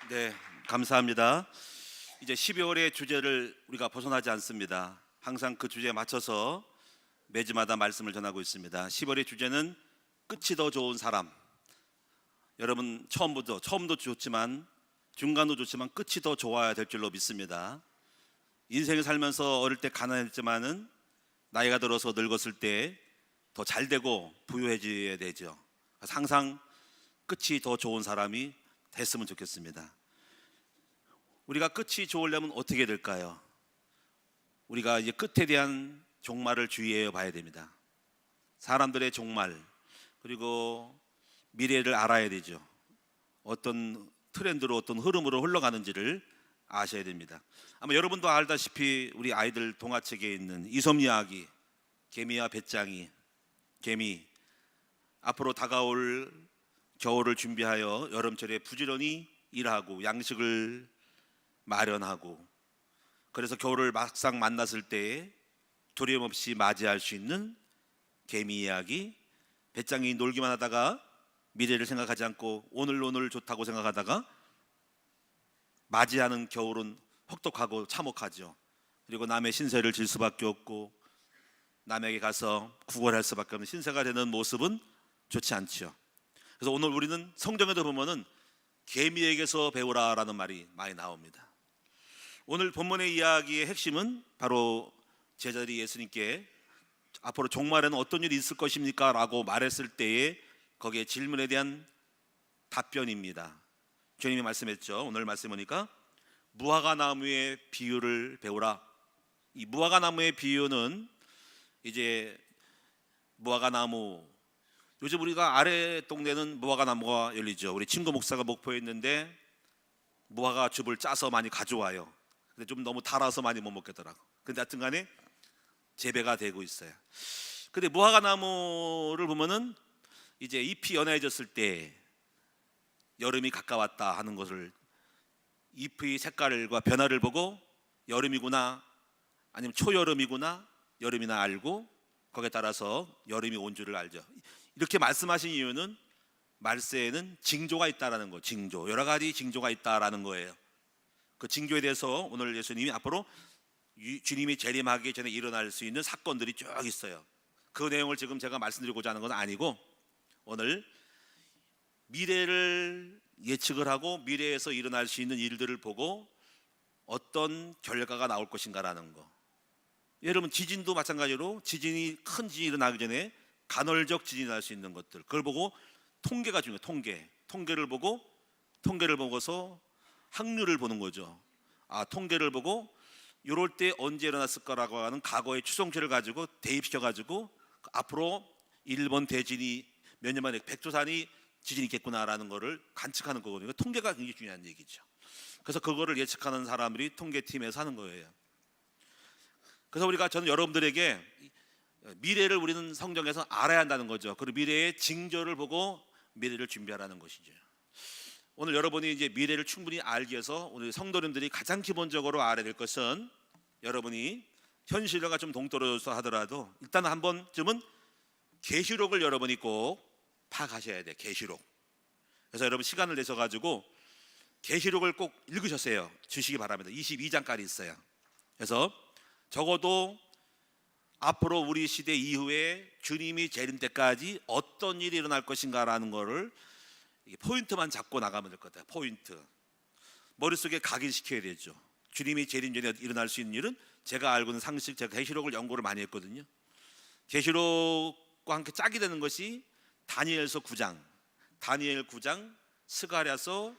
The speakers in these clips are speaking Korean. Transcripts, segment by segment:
네, 감사합니다. 이제 12월의 주제를 우리가 벗어나지 않습니다. 항상 그 주제에 맞춰서 매주마다 말씀을 전하고 있습니다. 10월의 주제는 끝이 더 좋은 사람. 여러분 처음도 좋지만 중간도 좋지만 끝이 더 좋아야 될 줄로 믿습니다. 인생을 살면서 어릴 때 가난했지만은 나이가 들어서 늙었을 때 더 잘되고 부유해져야 되죠. 그래서 항상 끝이 더 좋은 사람이 됐으면 좋겠습니다. 우리가 끝이 좋으려면 어떻게 될까요? 우리가 이제 끝에 대한 종말을 주의해 봐야 됩니다. 사람들의 종말, 그리고 미래를 알아야 되죠. 어떤 트렌드로 어떤 흐름으로 흘러가는지를 아셔야 됩니다. 아마 여러분도 알다시피 우리 아이들 동화책에 있는 이솝 이야기, 개미와 배짱이, 개미 앞으로 다가올 겨울을 준비하여 여름철에 부지런히 일하고 양식을 마련하고, 그래서 겨울을 막상 만났을 때에 두려움 없이 맞이할 수 있는 개미 이야기, 배짱이 놀기만 하다가 미래를 생각하지 않고 오늘 좋다고 생각하다가 맞이하는 겨울은 혹독하고 참혹하죠. 그리고 남의 신세를 질 수밖에 없고 남에게 가서 구걸할 수밖에 없는 신세가 되는 모습은 좋지 않죠. 그래서 오늘 우리는 성경에도 보면은 개미에게서 배우라라는 말이 많이 나옵니다. 오늘 본문의 이야기의 핵심은 바로 제자들이 예수님께 앞으로 종말에는 어떤 일이 있을 것입니까? 라고 말했을 때에 거기에 질문에 대한 답변입니다. 주님이 말씀했죠. 오늘 말씀 보니까 무화과 나무의 비유를 배우라. 이 무화과 나무의 비유는 이제 무화과 나무, 요즘 우리가 아래 동네는 무화과 나무가 열리죠. 우리 친구 목사가 목포에 있는데 무화과 즙을 짜서 많이 가져와요. 근데 좀 너무 달아서 많이 못 먹겠더라고. 근데 하여튼 간에 재배가 되고 있어요. 근데 무화과 나무를 보면은 이제 잎이 연해졌을 때 여름이 가까웠다 하는 것을, 잎의 색깔과 변화를 보고 여름이구나 아니면 초여름이구나 여름이나 알고 거기에 따라서 여름이 온 줄을 알죠. 이렇게 말씀하신 이유는 말세에는 징조가 있다라는 거, 징조, 여러 가지 징조가 있다라는 거예요. 그 징조에 대해서 오늘 예수님이 앞으로 주님이 재림하기 전에 일어날 수 있는 사건들이 쭉 있어요. 그 내용을 지금 제가 말씀드리고자 하는 건 아니고, 오늘 미래를 예측을 하고 미래에서 일어날 수 있는 일들을 보고 어떤 결과가 나올 것인가라는 거. 여러분 지진도 마찬가지로 큰 지진이 일어나기 전에 간헐적 지진이 날 수 있는 것들, 그걸 보고 통계가 중요해요. 통계를 보고서 확률을 보는 거죠. 통계를 보고 이럴 때 언제 일어났을 거라고 하는 과거의 추정치를 가지고 대입시켜 가지고 앞으로 일본 대진이 몇 년 만에 백두산이 지진이 있겠구나라는 거를 관측하는 거거든요. 통계가 굉장히 중요한 얘기죠. 그래서 그거를 예측하는 사람들이 통계팀에서 하는 거예요. 그래서 저는 여러분들에게 미래를 우리는 성경에서 알아야 한다는 거죠. 그리고 미래의 징조를 보고 미래를 준비하라는 것이죠. 오늘 여러분이 이제 미래를 충분히 알기 위해서 오늘 성도님들이 가장 기본적으로 알아야 될 것은, 여러분이 현실과 좀 동떨어져서 하더라도 일단 한 번쯤은 계시록을 여러분이 꼭 파악하셔야 돼요. 계시록. 그래서 여러분 시간을 내서 가지고 계시록을 꼭 읽으셨어요. 주시기 바랍니다. 22장까지 있어요. 그래서 적어도 앞으로 우리 시대 이후에 주님이 재림 때까지 어떤 일이 일어날 것인가라는 거를 포인트만 잡고 나가면 될 것 같아요. 포인트. 머릿속에 각인시켜야 되죠. 주님이 재림 전에 일어날 수 있는 일은, 제가 알고 있는 상식, 제가 계시록을 연구를 많이 했거든요. 계시록과 함께 짝이 되는 것이 다니엘서 9장, 다니엘 9장, 스가랴서,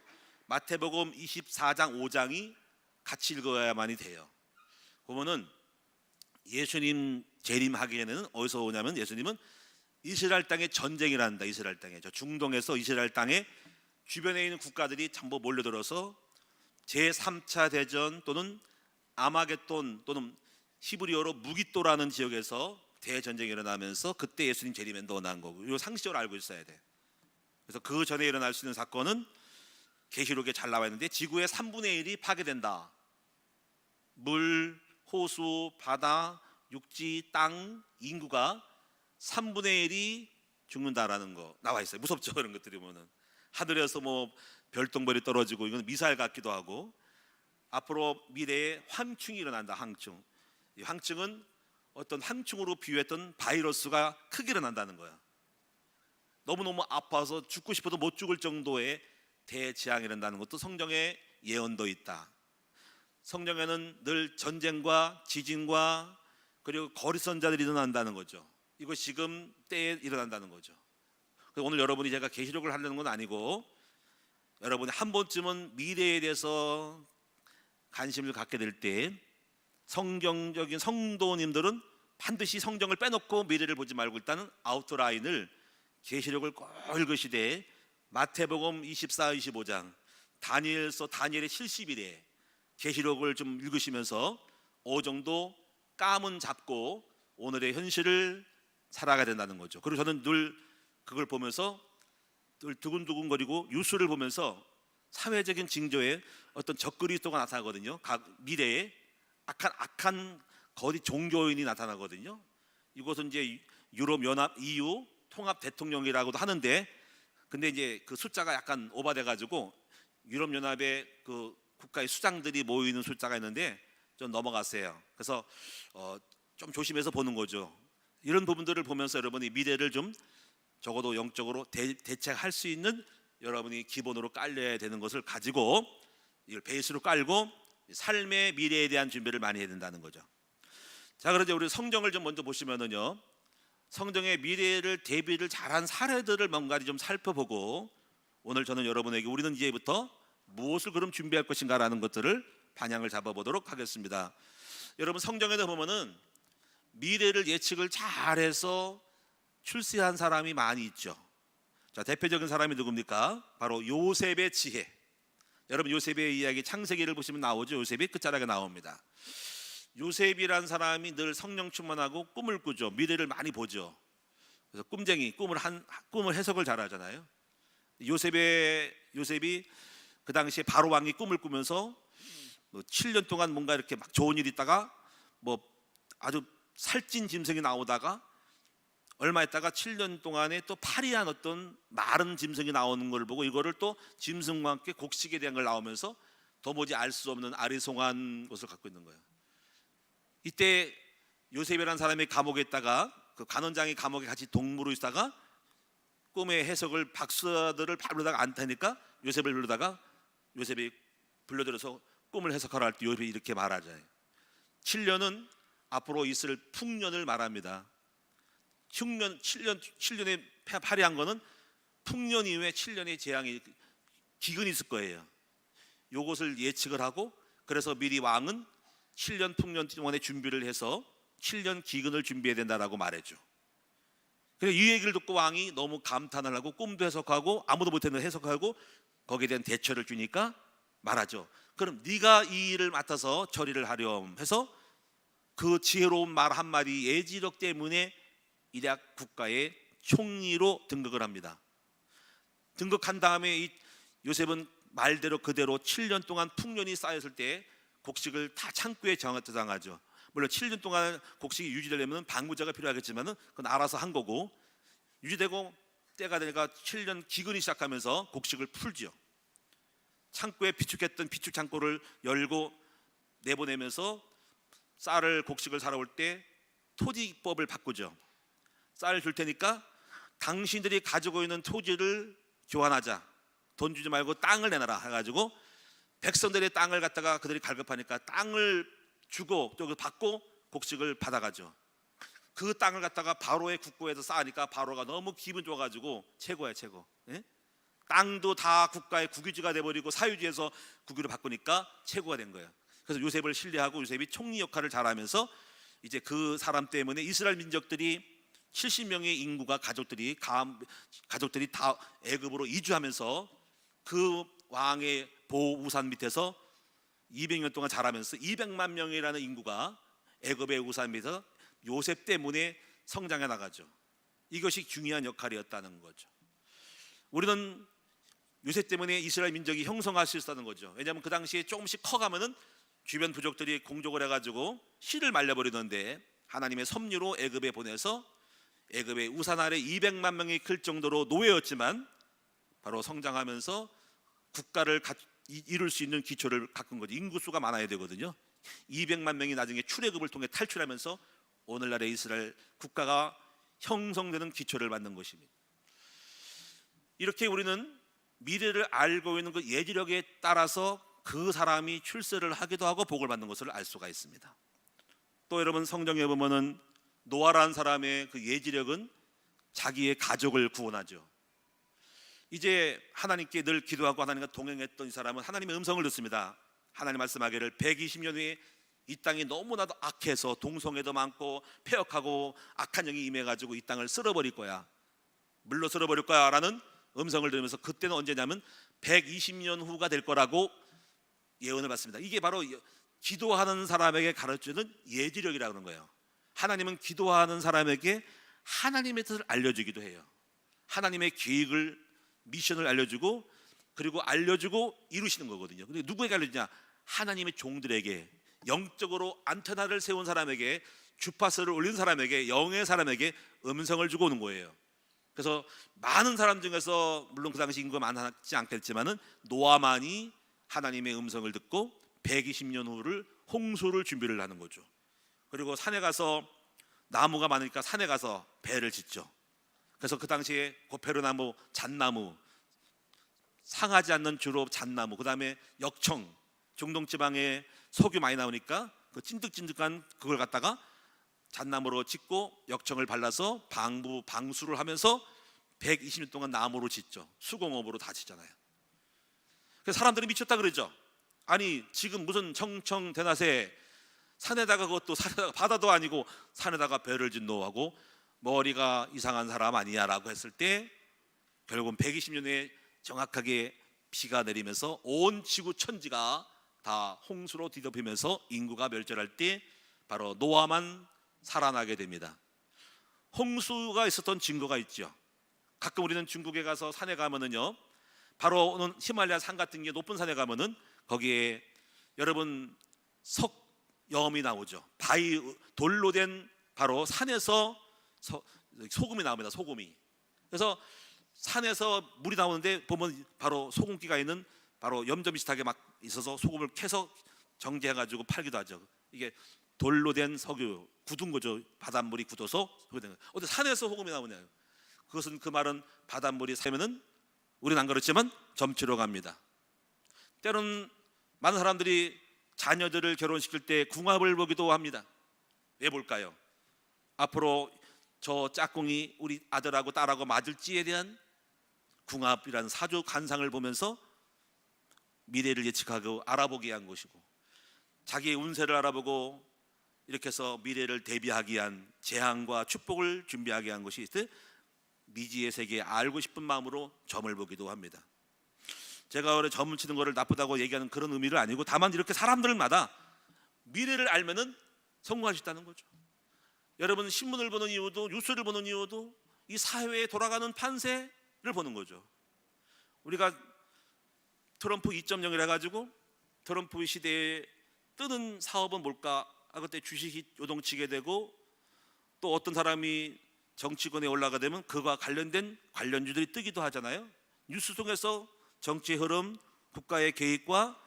마태복음 24장 5장이 같이 읽어야만이 돼요. 보면은 예수님 재림하기 전에는 어디서 오냐면, 예수님은 이스라엘 땅에 전쟁을 한다. 이스라엘 땅에, 저 중동에서 이스라엘 땅에 주변에 있는 국가들이 전부 몰려들어서 제3차 대전 또는 아마겟돈 또는 히브리어로 무기또라는 지역에서 대전쟁이 일어나면서 그때 예수님 재림에 넣어놓은 거고, 이거 상식적으로 알고 있어야 돼. 그래서 그 전에 일어날 수 있는 사건은 계시록에 잘 나와 있는데, 지구의 3분의 1이 파괴된다. 물, 호수, 바다, 육지, 땅, 인구가 3분의 1이 죽는다라는 거 나와 있어요. 무섭죠, 그런 것들이 보면은. 하늘에서 뭐 별똥별이 떨어지고 이건 미사일 같기도 하고, 앞으로 미래에 황충이 일어난다. 황충. 이 황충은 어떤 황충으로 비유했던 바이러스가 크게 일어난다는 거야. 너무너무 아파서 죽고 싶어도 못 죽을 정도의 대재앙이 일어난다는 것도 성경에 예언도 있다. 성경에는 늘 전쟁과 지진과 그리고 거리선자들이 일어난다는 거죠. 이거 지금 때에 일어난다는 거죠. 오늘 여러분이 제가 계시록을 하려는 건 아니고, 여러분이 한 번쯤은 미래에 대해서 관심을 갖게 될 때 성경적인 성도님들은 반드시 성경을 빼놓고 미래를 보지 말고 일단은 아웃라인을, 계시록을 꼭 읽으시되 마태복음 24, 25장, 다니엘서 다니엘의 70일에 계시록을 좀 읽으시면서 어느 정도 감은 잡고 오늘의 현실을 살아가야 된다는 거죠. 그리고 저는 늘 그걸 보면서 늘 두근두근거리고 뉴스를 보면서 사회적인 징조에 어떤 적그리스도가 나타나거든요. 각 미래에 악한 거대 종교인이 나타나거든요. 이것은 이제 유럽 연합 EU 통합 대통령이라고도 하는데, 근데 이제 그 숫자가 약간 오바돼 가지고 유럽 연합의 그 국가의 수장들이 모이는 숫자가 있는데 좀 넘어갔어요. 그래서 좀 조심해서 보는 거죠. 이런 부분들을 보면서 여러분이 미래를 좀 적어도 영적으로 대책할 수 있는 여러분이 기본으로 깔려야 되는 것을 가지고, 이걸 베이스로 깔고 삶의 미래에 대한 준비를 많이 해야 된다는 거죠. 자, 그런데 우리 성경을 좀 먼저 보시면은요, 성경의 미래를 대비를 잘한 사례들을 뭔가 좀 살펴보고, 오늘 저는 여러분에게 우리는 이제부터 무엇을 그럼 준비할 것인가라는 것들을 방향을 잡아보도록 하겠습니다. 여러분, 성경에도 보면은 미래를 예측을 잘해서 출세한 사람이 많이 있죠. 자, 대표적인 사람이 누굽니까? 바로 요셉의 지혜. 여러분, 요셉의 이야기 창세기를 보시면 나오죠. 요셉이 끝자락에 나옵니다. 요셉이란 사람이 늘 성령 충만하고 꿈을 꾸죠. 미래를 많이 보죠. 그래서 꿈쟁이, 꿈을 해석을 잘하잖아요. 요셉이 그 당시에 바로 왕이 꿈을 꾸면서 7년 동안 뭔가 이렇게 막 좋은 일이 있다가 뭐 아주 살찐 짐승이 나오다가 얼마 있다가 7년 동안에 또 파리한 어떤 마른 짐승이 나오는 걸 보고, 이거를 또 짐승과 함께 곡식에 대한 걸 나오면서 도무지 알 수 없는 아리송한 것을 갖고 있는 거예요. 이때 요셉이라는 사람이 감옥에 있다가, 그 관원장이 감옥에 같이 동무로 있다가 꿈의 해석을 박사들을 부르다가 안 타니까 요셉을 부르다가, 요셉이 불러들여서 꿈을 해석하라 할 때 요셉이 이렇게 말하잖아요. 7년은 앞으로 있을 풍년을 말합니다. 7년에 파리한 거는 풍년 이후에 7년의 재앙이, 기근이 있을 거예요. 이것을 예측을 하고, 그래서 미리 왕은 7년 풍년 동안에 준비를 해서 7년 기근을 준비해야 된다라고 말했죠. 그래서 이 얘기를 듣고 왕이 너무 감탄을 하고 꿈도 해석하고 아무도 못했는 해석하고 거기에 대한 대처를 주니까 말하죠. 그럼 네가 이 일을 맡아서 처리를 하렴 해서 그 지혜로운 말 한마디 예지력 때문에 이rak 국가의 총리로 등극을 합니다. 등극한 다음에 이 요셉은 말대로 그대로 7년 동안 풍년이 쌓였을 때 곡식을 다 창고에 저장하죠. 물론 7년 동안 곡식이 유지되려면 방부제가 필요하겠지만 그건 알아서 한 거고, 유지되고 때가 되니까 7년 기근이 시작하면서 곡식을 풀죠. 창고에 비축했던 비축 창고를 열고 내보내면서 곡식을 사러 올 때 토지법을 바꾸죠. 쌀을 줄 테니까 당신들이 가지고 있는 토지를 교환하자, 돈 주지 말고 땅을 내놔라 해가지고 백성들의 땅을 갖다가 그들이 갈급하니까 땅을 주고 또 받고 곡식을 받아가죠. 그 땅을 갖다가 바로의 국고에서 쌓으니까 바로가 너무 기분 좋아가지고 최고야, 최고. 예? 땅도 다 국가의 국유지가 돼버리고 사유지에서 국유를 바꾸니까 최고가 된 거예요. 그래서 요셉을 신뢰하고 요셉이 총리 역할을 잘하면서 이제 그 사람 때문에 이스라엘 민족들이 70명의 인구가 가족들이 다 애굽으로 이주하면서 그 왕의 보호 우산 밑에서 200년 동안 자라면서 200만 명이라는 인구가 애굽의 우산 밑에서 요셉 때문에 성장해 나가죠. 이것이 중요한 역할이었다는 거죠. 우리는 요셉 때문에 이스라엘 민족이 형성할 수 있었다는 거죠. 왜냐하면 그 당시에 조금씩 커가면은 주변 부족들이 공격을 해가지고 씨를 말려버리는데 하나님의 섭리로 애굽에 보내서 애굽의 우산 아래 200만 명이 클 정도로 노예였지만 바로 성장하면서 국가를 이룰 수 있는 기초를 가꾼 거죠. 인구수가 많아야 되거든요. 200만 명이 나중에 출애굽을 통해 탈출하면서 오늘날의 이스라엘 국가가 형성되는 기초를 만든 것입니다. 이렇게 우리는 미래를 알고 있는 그 예지력에 따라서 그 사람이 출세를 하기도 하고 복을 받는 것을 알 수가 있습니다. 또 여러분 성경에 보면은 노아라는 사람의 그 예지력은 자기의 가족을 구원하죠. 이제 하나님께 늘 기도하고 하나님과 동행했던 이 사람은 하나님의 음성을 듣습니다. 하나님 말씀하기를 120년 후에 이 땅이 너무나도 악해서 동성애도 많고 폐역하고 악한 영이 임해가지고 이 땅을 쓸어버릴 거야, 물로 쓸어버릴 거야 라는 음성을 들으면서, 그때는 언제냐면 120년 후가 될 거라고 예언을 받습니다. 이게 바로 기도하는 사람에게 가르치는 예지력이라고 하는 거예요. 하나님은 기도하는 사람에게 하나님의 뜻을 알려주기도 해요. 하나님의 계획을, 미션을 알려주고, 그리고 알려주고 이루시는 거거든요. 근데 누구에게 알려주냐? 하나님의 종들에게, 영적으로 안테나를 세운 사람에게, 주파수를 올린 사람에게, 영의 사람에게 음성을 주고 오는 거예요. 그래서 많은 사람 중에서, 물론 그 당시 인구가 많지 않겠지만은 노아만이 하나님의 음성을 듣고 120년 후를 홍수를 준비를 하는 거죠. 그리고 산에 가서, 나무가 많으니까 산에 가서 배를 짓죠. 그래서 그 당시에 고페르나무, 잣나무, 상하지 않는 주로 잣나무, 그 다음에 역청, 중동 지방에 석유 많이 나오니까 그 찐득찐득한 그걸 갖다가 잣나무로 짓고 역청을 발라서 방수를 하면서 120년 동안 나무로 짓죠. 수공업으로 다 짓잖아요. 그래서 사람들이 미쳤다 그러죠. 아니 지금 무슨 청청대낮에 산에다가, 그것도 산에다가, 바다도 아니고 산에다가 배를 짓노 하고 머리가 이상한 사람 아니야 라고 했을 때, 결국은 120년 후에 정확하게 비가 내리면서 온 지구 천지가 다 홍수로 뒤덮이면서 인구가 멸절할 때 바로 노아만 살아나게 됩니다. 홍수가 있었던 증거가 있죠. 가끔 우리는 중국에 가서 산에 가면은요, 바로 히말라야 산 같은 게 높은 산에 가면은 거기에 여러분 석염이 나오죠. 바위, 돌로 된, 바로 산에서 소금이 나옵니다. 소금이. 그래서 산에서 물이 나오는데 보면 바로 소금기가 있는, 바로 염전 비슷하게 막 있어서 소금을 캐서 정제해가지고 팔기도 하죠. 이게 돌로 된 석유, 굳은 거죠. 바닷물이 굳어서 그렇게 된 거예요. 어디 산에서 소금이 나오냐요. 그것은, 그 말은 바닷물이 새면은, 우리는 안 그렇지만 점치러 갑니다. 때로는 많은 사람들이 자녀들을 결혼시킬 때 궁합을 보기도 합니다. 왜 볼까요? 앞으로 저 짝꿍이 우리 아들하고 딸하고 맞을지에 대한 궁합이라는 사주 관상을 보면서 미래를 예측하고 알아보기 위한 것이고, 자기의 운세를 알아보고 이렇게 해서 미래를 대비하기 위한 재앙과 축복을 준비하기 위한 것이 있을 때 미지의 세계에 알고 싶은 마음으로 점을 보기도 합니다. 제가 원래 점을 치는 것을 나쁘다고 얘기하는 그런 의미는 아니고, 다만 이렇게 사람들마다 미래를 알면은 성공할 수 있다는 거죠. 여러분 신문을 보는 이유도, 뉴스를 보는 이유도 이 사회에 돌아가는 판세를 보는 거죠. 우리가 트럼프 2.0이라 해가지고 트럼프 시대에 뜨는 사업은 뭘까? 그때 주식이 요동치게 되고, 또 어떤 사람이 정치권에 올라가 되면 그와 관련된 관련주들이 뜨기도 하잖아요. 뉴스 속에서 정치의 흐름, 국가의 계획과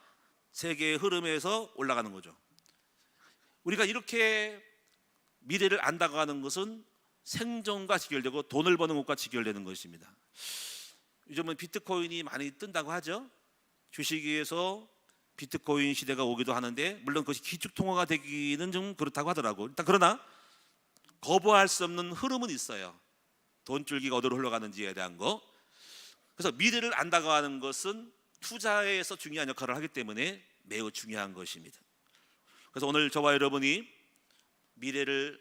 세계의 흐름에서 올라가는 거죠. 우리가 이렇게 미래를 안다고 하는 것은 생존과 직결되고 돈을 버는 것과 직결되는 것입니다. 요즘은 비트코인이 많이 뜬다고 하죠. 주식에서 비트코인 시대가 오기도 하는데, 물론 그것이 기축통화가 되기는 좀 그렇다고 하더라고요. 일단 그러나 거부할 수 없는 흐름은 있어요. 돈줄기가 어디로 흘러가는지에 대한 거. 그래서 미래를 안다고 하는 것은 투자에서 중요한 역할을 하기 때문에 매우 중요한 것입니다. 그래서 오늘 저와 여러분이 미래를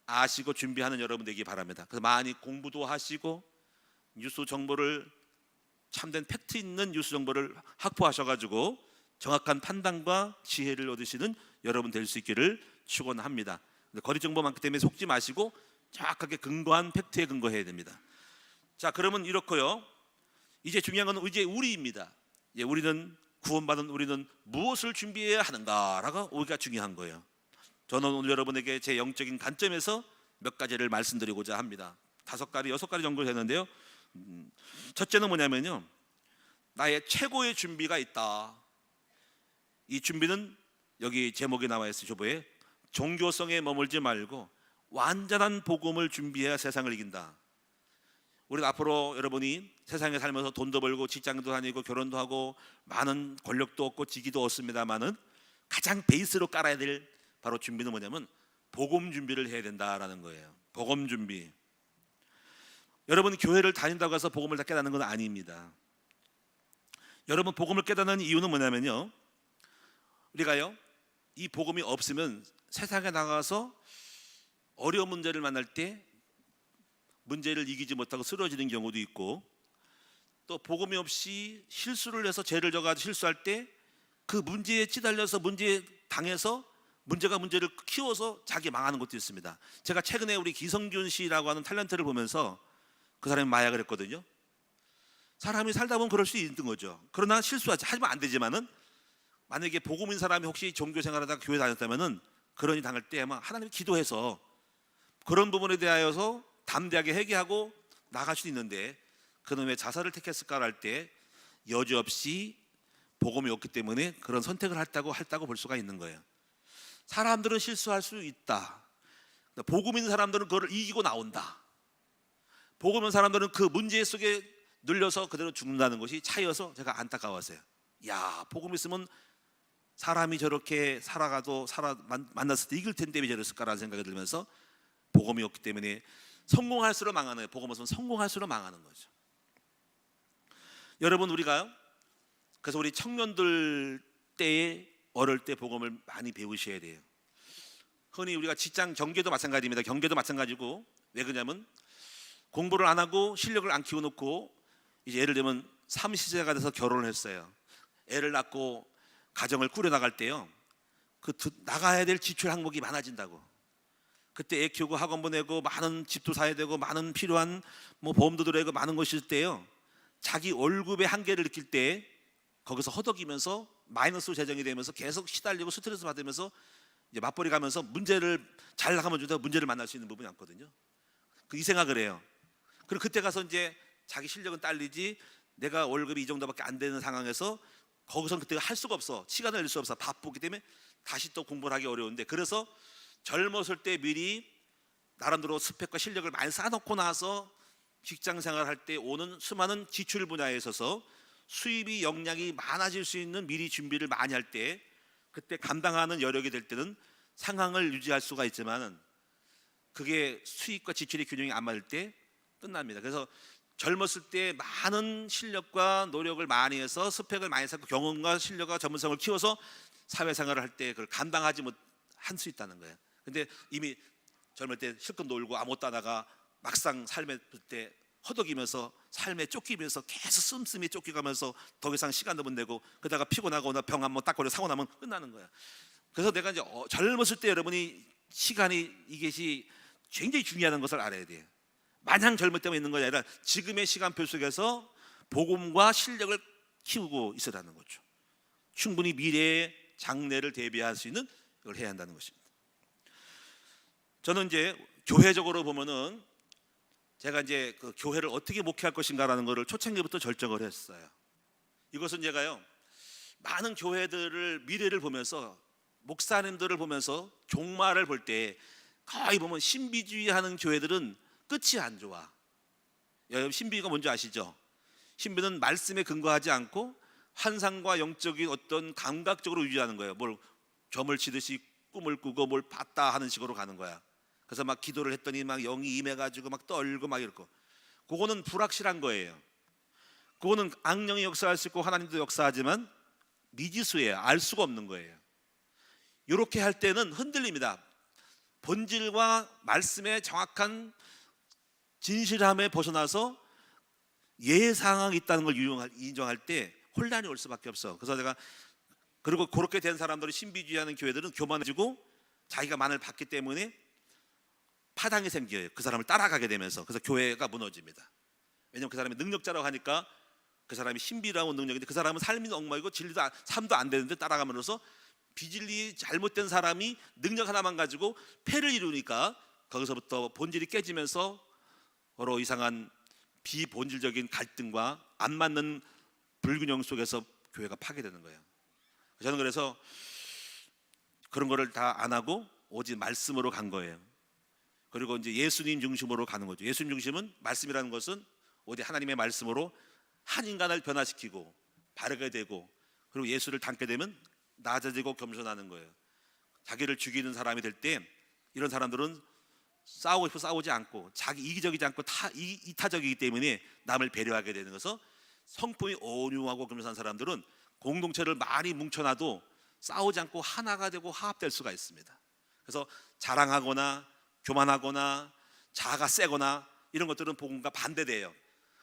아시고 준비하는 여러분 되기 바랍니다. 그래서 많이 공부도 하시고 뉴스 정보를, 참된 팩트 있는 뉴스 정보를 확보하셔가지고 정확한 판단과 지혜를 얻으시는 여러분 될 수 있기를 축원합니다. 거리 정보 많기 때문에 속지 마시고 정확하게 근거한 팩트에 근거해야 됩니다. 자, 그러면 이렇고요. 이제 중요한 건 이제 우리입니다. 우리는 구원받은 우리는 무엇을 준비해야 하는가라가 우리가 중요한 거예요. 저는 오늘 여러분에게 제 영적인 관점에서 몇 가지를 말씀드리고자 합니다. 5가지, 6가지 정도 되는데요. 첫째는 뭐냐면요, 나의 최고의 준비가 있다. 이 준비는 여기 제목에 나와 있어요. 조보에 종교성에 머물지 말고 완전한 복음을 준비해야 세상을 이긴다. 우리는 앞으로 여러분이 세상에 살면서 돈도 벌고 직장도 다니고 결혼도 하고 많은 권력도 얻고 직위도 얻습니다만은 가장 베이스로 깔아야 될 바로 준비는 뭐냐면 복음 준비를 해야 된다라는 거예요. 복음 준비. 여러분 교회를 다닌다고 해서 복음을 다 깨닫는 건 아닙니다. 여러분 복음을 깨닫는 이유는 뭐냐면요, 우리가요 이 복음이 없으면 세상에 나가서 어려운 문제를 만날 때 문제를 이기지 못하고 쓰러지는 경우도 있고, 또 복음이 없이 실수를 해서 죄를 져가지고 실수할 때 그 문제에 치달려서 문제에 당해서 문제가 문제를 키워서 자기 망하는 것도 있습니다. 제가 최근에 우리 기성준 씨라고 하는 탤런트를 보면서 그 사람이 마약을 했거든요. 사람이 살다 보면 그럴 수 있는 거죠. 그러나 실수하지 하지만 안 되지만은 만약에 복음인 사람이 혹시 종교 생활하다가 교회 다녔다면은 그런 일 당할 때 아마 하나님 기도해서 그런 부분에 대하여서 담대하게 회개하고 나갈 수도 있는데, 그는 왜 자살을 택했을까 할 때 여지없이 복음이 없기 때문에 그런 선택을 했다고 볼 수가 있는 거예요. 사람들은 실수할 수 있다. 복음 있는 사람들은 그걸 이기고 나온다. 복음 있는 사람들은 그 문제 속에 눌려서 그대로 죽는다는 것이 차이여서 제가 안타까웠어요. 야, 복음 있으면 사람이 저렇게 살아가도 만났을 때 이길 텐데 왜 저랬을까라는 생각이 들면서, 복음이 없기 때문에 성공할수록 망하는 거예요. 복음 없으면 성공할수록 망하는 거죠. 여러분 우리가요, 그래서 우리 청년들 때에 어릴 때 복음을 많이 배우셔야 돼요. 흔히 우리가 직장 경계도 마찬가지입니다. 경계도 마찬가지고, 왜 그러냐면 공부를 안 하고 실력을 안 키워놓고 이제 예를 들면 30세가 돼서 결혼을 했어요. 애를 낳고 가정을 꾸려나갈 때요, 그 나가야 될 지출 항목이 많아진다고. 그때 애 키우고 학원 보내고 많은 집도 사야 되고 많은 필요한 뭐 보험도 들어야 되고 많은 것이 있을 때요, 자기 월급의 한계를 느낄 때 거기서 허덕이면서 마이너스 재정이 되면서 계속 시달리고 스트레스 받으면서 이제 맞벌이 가면서 문제를 잘 나가면 주다 문제를 만날 수 있는 부분이 많거든요. 이 생각을 해요. 그리고 그때 가서 이제 자기 실력은 딸리지 내가 월급이 이 정도밖에 안 되는 상황에서 거기서 그때 할 수가 없어. 시간을 낼 수 없어. 바쁘기 때문에 다시 또 공부를 하기 어려운데, 그래서 젊었을 때 미리 나름대로 스펙과 실력을 많이 쌓아놓고 나서 직장 생활할 때 오는 수많은 지출 분야에 있어서 수입이 역량이 많아질 수 있는 미리 준비를 많이 할 때, 그때 감당하는 여력이 될 때는 상황을 유지할 수가 있지만 그게 수입과 지출의 균형이 안 맞을 때 끝납니다. 그래서 젊었을 때 많은 실력과 노력을 많이 해서 스펙을 많이 쌓고 경험과 실력과 전문성을 키워서 사회생활을 할 때 그걸 감당하지 못할 수 있다는 거예요. 근데 이미 젊을 때 실컷 놀고 아무것도 안 하다가 막상 삶에 때 허덕이면서 삶에 쫓기면서 계속 씀씀이 쫓겨가면서 더 이상 시간도 못 내고 그러다가 피곤하거나 병 한번 딱 걸려 사고 나면 끝나는 거야. 그래서 내가 이제 젊었을 때 여러분이 시간이 이것이 굉장히 중요한 것을 알아야 돼요. 마냥 젊을 때만 있는 것이 아니라 지금의 시간표 속에서 복음과 실력을 키우고 있어야 하는 거죠. 충분히 미래의 장래를 대비할 수 있는 걸 해야 한다는 것입니다. 저는 이제 교회적으로 보면은 제가 이제 그 교회를 어떻게 목회할 것인가라는 것을 초창기부터 결정을 했어요. 이것은 제가요, 많은 교회들을 미래를 보면서 목사님들을 보면서 종말을 볼 때 거의 보면 신비주의하는 교회들은 끝이 안 좋아. 여러분 신비가 뭔지 아시죠? 신비는 말씀에 근거하지 않고 환상과 영적인 어떤 감각적으로 유지하는 거예요. 뭘 점을 치듯이 꿈을 꾸고 뭘 봤다 하는 식으로 가는 거야. 그래서 막 기도를 했더니 막 영이 임해가지고 막 떨고 막 이러고, 그거는 불확실한 거예요. 그거는 악령이 역사할 수 있고 하나님도 역사하지만 미지수예요. 알 수가 없는 거예요. 이렇게 할 때는 흔들립니다. 본질과 말씀의 정확한 진실함에 벗어나서 예상이 있다는 걸 인정할 때 혼란이 올 수밖에 없어. 그래서 내가, 그리고 그렇게 된 사람들이 신비주의하는 교회들은 교만해지고 자기가 만을 받기 때문에 파당이 생겨요. 그 사람을 따라가게 되면서. 그래서 교회가 무너집니다. 왜냐하면 그 사람이 능력자라고 하니까 그 사람이 신비라고 능력인데 그 사람은 삶이 엉망이고 진리도 삶도 안 되는데 따라가면서 비진리 잘못된 사람이 능력 하나만 가지고 패를 이루니까 거기서부터 본질이 깨지면서 서로 이상한 비본질적인 갈등과 안 맞는 불균형 속에서 교회가 파괴되는 거예요. 저는 그래서 그런 거를 다 안 하고 오직 말씀으로 간 거예요. 그리고 이제 예수님 중심으로 가는 거죠. 예수님 중심은, 말씀이라는 것은 오직 하나님의 말씀으로 한 인간을 변화시키고 바르게 되고, 그리고 예수를 닮게 되면 낮아지고 겸손하는 거예요. 자기를 죽이는 사람이 될 때 이런 사람들은 싸우고 싶어 싸우지 않고 자기 이기적이지 않고 이타적이기 때문에 남을 배려하게 되는 것은, 성품이 온유하고 겸손한 사람들은 공동체를 많이 뭉쳐놔도 싸우지 않고 하나가 되고 화합될 수가 있습니다. 그래서 자랑하거나 교만하거나 자아가 세거나 이런 것들은 복음과 반대돼요.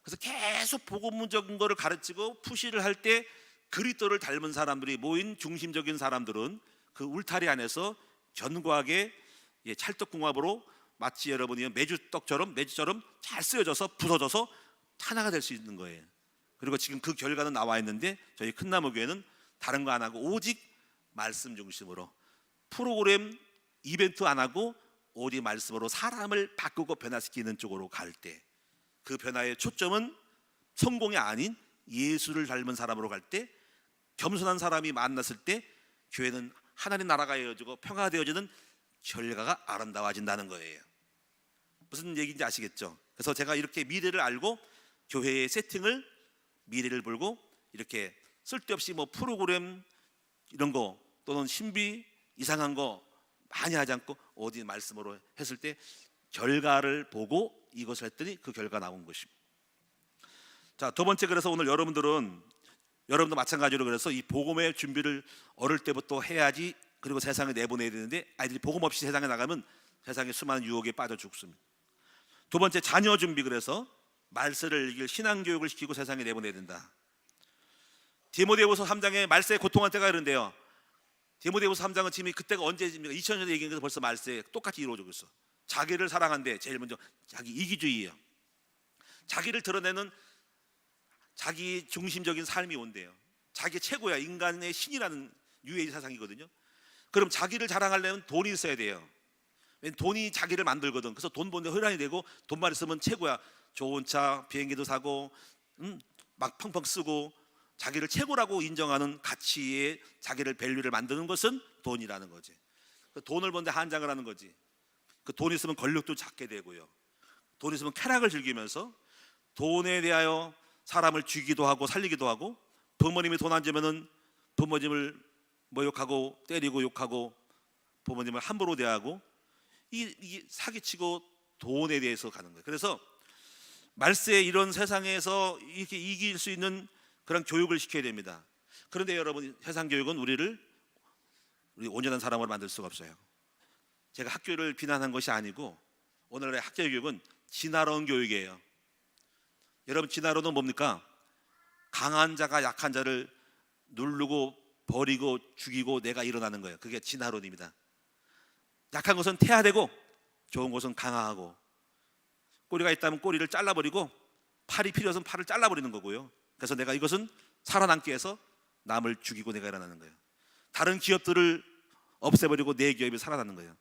그래서 계속 복음적인 거를 가르치고 푸시를 할 때 그리스도를 닮은 사람들이 모인 중심적인 사람들은 그 울타리 안에서 견고하게 찰떡궁합으로 마치 여러분이 메주처럼 잘 쓰여져서 부서져서 하나가 될 수 있는 거예요. 그리고 지금 그 결과는 나와 있는데, 저희 큰나무교회는 다른 거 안 하고 오직 말씀 중심으로, 프로그램 이벤트 안 하고 오직 말씀으로 사람을 바꾸고 변화시키는 쪽으로 갈 때, 그 변화의 초점은 성공이 아닌 예수를 닮은 사람으로 갈 때, 겸손한 사람이 만났을 때 교회는 하나님 나라가 이어지고 평화가 되어지는 결과가 아름다워진다는 거예요. 무슨 얘기인지 아시겠죠? 그래서 제가 이렇게 미래를 알고 교회의 세팅을, 미래를 보고 이렇게 쓸데없이 뭐 프로그램 이런 거 또는 신비 이상한 거 많이 하지 않고 어디 말씀으로 했을 때 결과를 보고 이것을 했더니 그 결과 나온 것입니다. 자, 두 번째, 그래서 오늘 여러분도 마찬가지로 그래서 이 복음의 준비를 어릴 때부터 해야지. 그리고 세상에 내보내야 되는데 아이들이 복음 없이 세상에 나가면 세상에 수많은 유혹에 빠져 죽습니다. 두 번째, 자녀 준비. 그래서 말세를 이길 신앙교육을 시키고 세상에 내보내야 된다. 디모데후서 3장에 말세에 고통한 때가 이런데요. 디모데후서 3장은 지금 그때가 언제입니까? 2000년 전에 얘기해서 벌써 말세에 똑같이 이루어지고 있어. 자기를 사랑한대. 제일 먼저 자기 이기주의예요. 자기를 드러내는 자기 중심적인 삶이 온대요. 자기 최고야. 인간의 신이라는 뉴에이지 사상이거든요. 그럼 자기를 자랑하려면 돈이 있어야 돼요. 돈이 자기를 만들거든. 그래서 돈 버는데 혈안이 되고, 돈만 있으면 최고야. 좋은 차, 비행기도 사고, 막 펑펑 쓰고, 자기를 최고라고 인정하는 가치에 자기를 밸류를 만드는 것은 돈이라는 거지. 돈을 버는데 한장을 하는 거지. 그 돈 있으면 권력도 잡게 되고요. 돈 있으면 쾌락을 즐기면서 돈에 대하여 사람을 죽이기도 하고 살리기도 하고, 부모님이 돈 안 주면은 부모님을 모욕하고 때리고 욕하고 부모님을 함부로 대하고, 이게 사기치고 돈에 대해서 가는 거예요. 그래서 말세 이런 세상에서 이렇게 이길 수 있는 그런 교육을 시켜야 됩니다. 그런데 여러분, 세상 교육은 우리 온전한 사람으로 만들 수가 없어요. 제가 학교를 비난한 것이 아니고 오늘의 학교 교육은 진화론 교육이에요. 여러분, 진화론은 뭡니까? 강한 자가 약한 자를 누르고 버리고 죽이고 내가 일어나는 거예요. 그게 진화론입니다. 약한 것은 태아되고 좋은 것은 강화하고, 꼬리가 있다면 꼬리를 잘라버리고 팔이 필요해서는 팔을 잘라버리는 거고요. 그래서 내가 이것은 살아남기 위해서 남을 죽이고 내가 일어나는 거예요. 다른 기업들을 없애버리고 내 기업이 살아나는 거예요.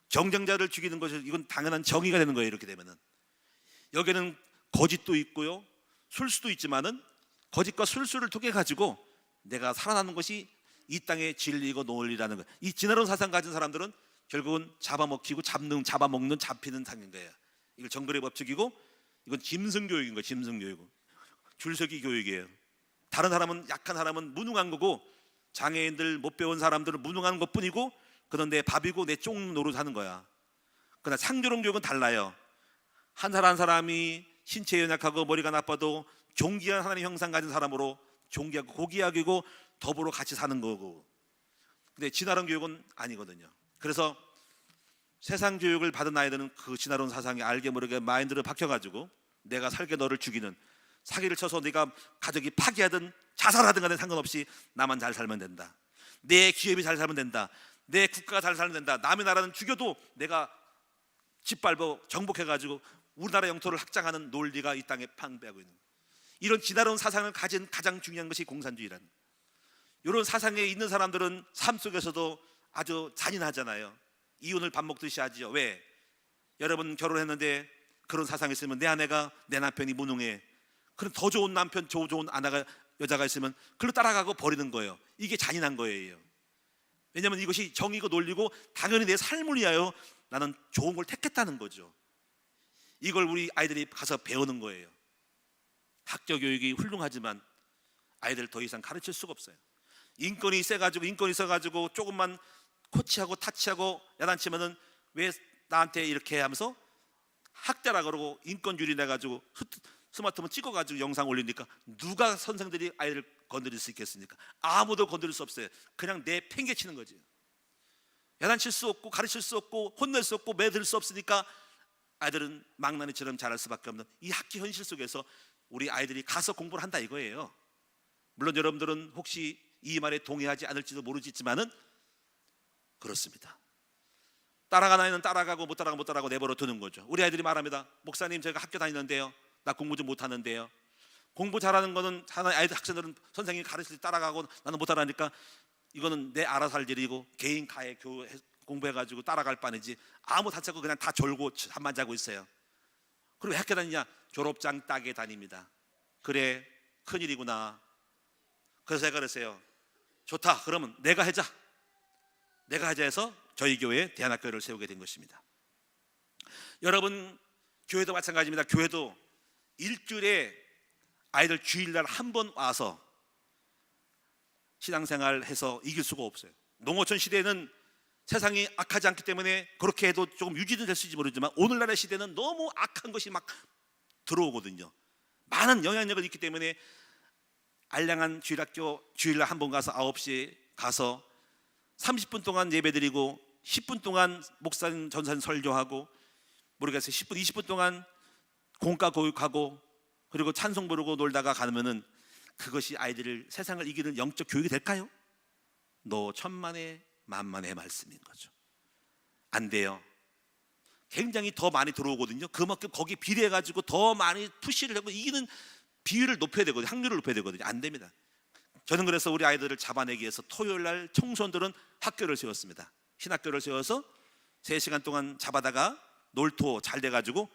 경쟁자를 죽이는 것이, 이건 당연한 정의가 되는 거예요. 이렇게 되면은 여기는 거짓도 있고요, 술수도 있지만은 거짓과 술수를 통해 가지고 내가 살아나는 것이 이 땅의 진리고 논리라는 거예요. 이 진화론 사상 가진 사람들은 결국은 잡아먹히고 잡아먹는 잡히는 상인 거예요. 이걸 정글의 법칙이고, 이건 짐승교육인 거예요. 짐승교육, 줄서기 교육이에요. 다른 사람은, 약한 사람은 무능한 거고, 장애인들, 못 배운 사람들은 무능한 것뿐이고, 그런데 밥이고 내 쪽 노릇하는 거야. 그러나 창조론 교육은 달라요. 한 사람이 신체 연약하고 머리가 나빠도 존귀한 하나님 형상 가진 사람으로 존귀하고 고귀하고 더불어 같이 사는 거고, 근데 진화론 교육은 아니거든요. 그래서 세상 교육을 받은 아이들은 그 진화론 사상에 알게 모르게 마인드를 박혀가지고 내가 살게 너를 죽이는, 사기를 쳐서 네가 가족이 파괴하든 자살하든 간에 상관없이 나만 잘 살면 된다. 내 기업이 잘 살면 된다. 내 국가가 잘 살면 된다. 남의 나라는 죽여도 내가 짓밟아 정복해가지고 우리나라 영토를 확장하는 논리가 이 땅에 판배하고 있는, 이런 진화론 사상을 가진 가장 중요한 것이 공산주의라는, 이런 사상에 있는 사람들은 삶 속에서도 아주 잔인하잖아요. 이혼을 밥 먹듯이 하지요. 왜? 여러분 결혼했는데 그런 사상이 있으면 내 아내가, 내 남편이 무능해, 그럼 더 좋은 남편, 좋은 아내가, 여자가 있으면 그걸로 따라가고 버리는 거예요. 이게 잔인한 거예요. 왜냐하면 이것이 정의고 논리고 당연히 내 삶을 위하여 나는 좋은 걸 택했다는 거죠. 이걸 우리 아이들이 가서 배우는 거예요. 학교 교육이 훌륭하지만 아이들 더 이상 가르칠 수가 없어요. 인권이 있어가지고 조금만 코치하고 타치하고 야단치면은 왜 나한테 이렇게 하면서 학대라 그러고 인권유리 내가지고 스마트폰 찍어가지고 영상 올리니까 누가 선생들이 아이를 건드릴 수 있겠습니까? 아무도 건드릴 수 없어요. 그냥 내 팽개치는 거지. 야단칠 수 없고 가르칠 수 없고 혼낼 수 없고 매들 수 없으니까 아이들은 망나니처럼 자랄 수밖에 없는 이 학교 현실 속에서 우리 아이들이 가서 공부를 한다 이거예요. 물론 여러분들은 혹시 이 말에 동의하지 않을지도 모르겠지만은 그렇습니다. 따라가는 아이는 따라가고 못 따라가고 내버려 두는 거죠. 우리 아이들이 말합니다. 목사님, 제가 학교 다니는데요, 나 공부 좀 못하는데요. 공부 잘하는 거는 아이들 학생들은 선생님이 가르칠 때 따라가고 나는 못 따라하니까 이거는 내 알아서 할 일이고 개인 가해 공부해가지고 따라갈 바이지 아무 다치고 그냥 다 졸고 잠만 자고 있어요. 그리고 왜 학교 다니냐? 졸업장 따게 다닙니다. 그래, 큰일이구나. 그래서 제가 그랬어요. 좋다, 그러면 내가 하자 해서 저희 교회에 대안학교를 세우게 된 것입니다. 여러분, 교회도 마찬가지입니다. 교회도 일주일에 아이들 주일날 한 번 와서 신앙생활 해서 이길 수가 없어요. 농어촌 시대에는 세상이 악하지 않기 때문에 그렇게 해도 조금 유지는 될 수 있을지 모르지만 오늘날의 시대는 너무 악한 것이 막 들어오거든요. 많은 영향력을 있기 때문에 알량한 주일학교 주일날 한 번 가서 9시에 가서 30분 동안 예배드리고 10분 동안 목사님 전사님 설교하고 모르겠어요. 10분 20분 동안 공과 교육하고 그리고 찬송 부르고 놀다가 가면은 그것이 아이들을 세상을 이기는 영적 교육이 될까요? 너 천만의 만만의 말씀인 거죠. 안 돼요. 굉장히 더 많이 들어오거든요. 그만큼 거기 비례해 가지고 더 많이 푸시를 하고 이기는 비율을 높여야 되거든요. 확률을 높여야 되거든요. 안 됩니다. 저는 그래서 우리 아이들을 잡아내기 위해서 토요일 날 청소년들은 학교를 세웠습니다. 신학교를 세워서 3시간 동안 잡아다가 놀토 잘 돼가지고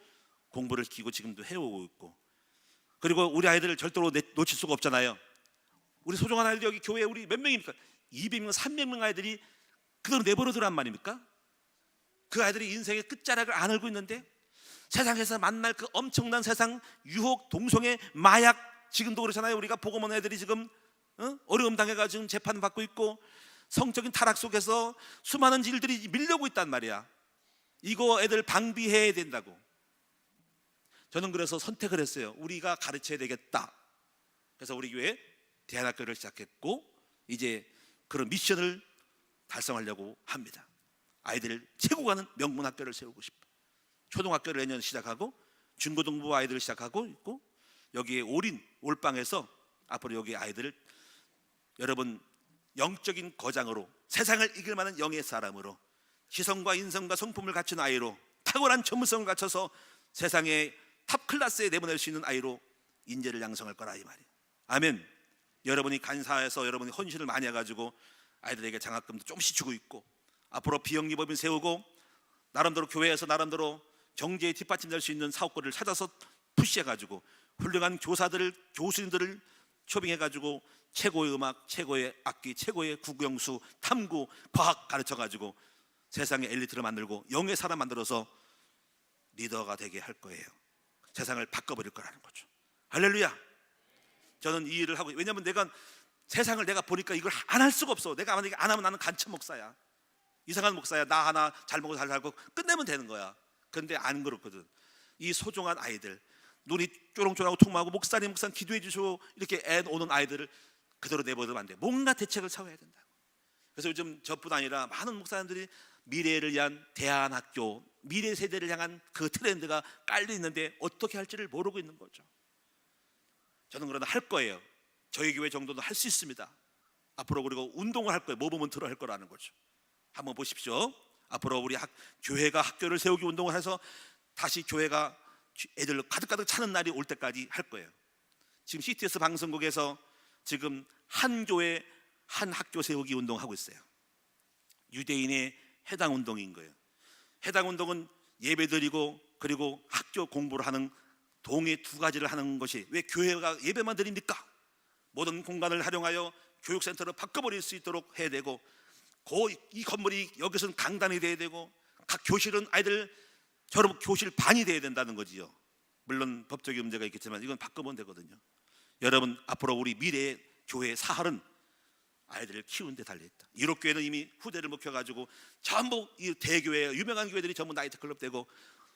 공부를 시키고 지금도 해오고 있고, 그리고 우리 아이들을 절대로 놓칠 수가 없잖아요. 우리 소중한 아이들 여기 교회에 우리 몇 명입니까? 200명, 300명 아이들이 그대로 내버려두란 말입니까? 그 아이들이 인생의 끝자락을 안 알고 있는데 세상에서 만날 그 엄청난 세상 유혹, 동성애, 마약, 지금도 그렇잖아요. 우리가 보고 온 애들이 지금 어려움 당해가지고 지금 재판받고 있고 성적인 타락 속에서 수많은 일들이 밀려오고 있단 말이야. 이거 애들 방비해야 된다고. 저는 그래서 선택을 했어요. 우리가 가르쳐야 되겠다. 그래서 우리 교회 대안학교를 시작했고 이제 그런 미션을 달성하려고 합니다. 아이들을 채고 가는 명문학교를 세우고 싶어. 초등학교를 내년 시작하고 중고등부 아이들을 시작하고 있고 여기에 올방에서 앞으로 여기 아이들을 여러분 영적인 거장으로 세상을 이길 만한 영의 사람으로 지성과 인성과 성품을 갖춘 아이로 탁월한 전문성을 갖춰서 세상의 탑 클래스에 내보낼 수 있는 아이로 인재를 양성할 거라 이 말이에요. 아멘. 여러분이 간사해서 여러분이 헌신을 많이 해가지고 아이들에게 장학금도 조금씩 주고 있고 앞으로 비영리법인 세우고 나름대로 교회에서 나름대로 경제에 뒷받침될 수 있는 사업거리를 찾아서 푸시해가지고 훌륭한 교사들을 교수님들을 초빙해가지고 최고의 음악, 최고의 악기, 최고의 국영수, 탐구, 과학 가르쳐가지고 세상의 엘리트를 만들고 영의 사람 만들어서 리더가 되게 할 거예요. 세상을 바꿔버릴 거라는 거죠. 할렐루야. 저는 이 일을 하고, 왜냐하면 내가 세상을 내가 보니까 이걸 안 할 수가 없어. 내가 만약에 안 하면 나는 간첩 목사야, 이상한 목사야. 나 하나 잘 먹고 잘 살고 끝내면 되는 거야. 그런데 안 그렇거든. 이 소중한 아이들, 눈이 쪼롱쪼롱하고 통마하고 목사님 기도해 주시오 이렇게 애 오는 아이들을 그대로 내버리면 안 돼. 뭔가 대책을 세워야 된다고. 그래서 요즘 저뿐 아니라 많은 목사님들이 미래를 위한 대안학교, 미래 세대를 향한 그 트렌드가 깔려 있는데 어떻게 할지를 모르고 있는 거죠. 저는 그러나 할 거예요. 저희 교회 정도는 할 수 있습니다. 앞으로. 그리고 운동을 할 거예요. 모브먼트로 할 거라는 거죠. 한번 보십시오. 앞으로 우리 교회가 학교를 세우기 운동을 해서 다시 교회가 애들 가득가득 차는 날이 올 때까지 할 거예요. 지금 CTS 방송국에서 지금 한 교회 한 학교 세우기 운동하고 있어요. 유대인의 해당 운동인 거예요. 해당 운동은 예배드리고 그리고 학교 공부를 하는 동의 두 가지를 하는 것이 왜 교회가 예배만 드립니까? 모든 공간을 활용하여 교육센터로 바꿔버릴 수 있도록 해야 되고, 이 건물이 여기서는 강단이 돼야 되고, 각 교실은 아이들 졸업 교실 반이 돼야 된다는 거지요. 물론 법적인 문제가 있겠지만 이건 바꿔보면 되거든요. 여러분, 앞으로 우리 미래의 교회의 사활은 아이들을 키우는 데 달려있다. 유럽교회는 이미 후대를 먹혀가지고 전부 이 대교회, 유명한 교회들이 전부 나이트클럽 되고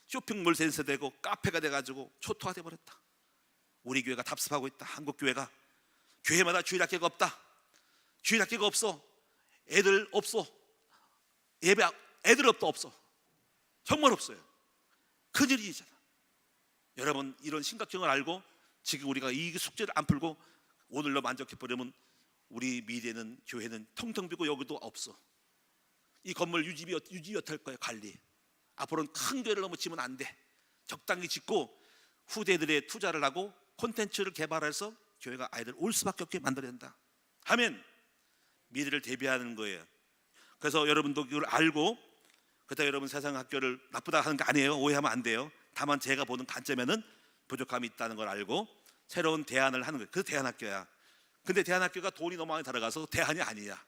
쇼핑몰 센터 되고 카페가 돼가지고 초토화돼 버렸다. 우리 교회가 답습하고 있다. 한국교회가 교회마다 주일학교가 없다. 주일학교가 없어. 애들 없어. 예배 애들 없어. 정말 없어요. 큰일이잖아. 여러분, 이런 심각성을 알고 지금 우리가 이 숙제를 안 풀고 오늘로 만족해버리면 우리 미래는, 교회는 텅텅 비고 여기도 없어. 이 건물 유지 어떨 거예요? 관리. 앞으로는 큰 교회를 너무 지면 안 돼. 적당히 짓고 후대들의 투자를 하고 콘텐츠를 개발해서 교회가 아이들 올 수밖에 없게 만들어야 된다 하면 미래를 대비하는 거예요. 그래서 여러분도 이걸 알고, 그렇다고 여러분 세상 학교를 나쁘다 하는 게 아니에요. 오해하면 안 돼요. 다만 제가 보는 관점에는 부족함이 있다는 걸 알고 새로운 대안을 하는 거예요. 그 대안학교야. 근데 대안학교가 돈이 너무 많이 들어가서 대안이 아니야.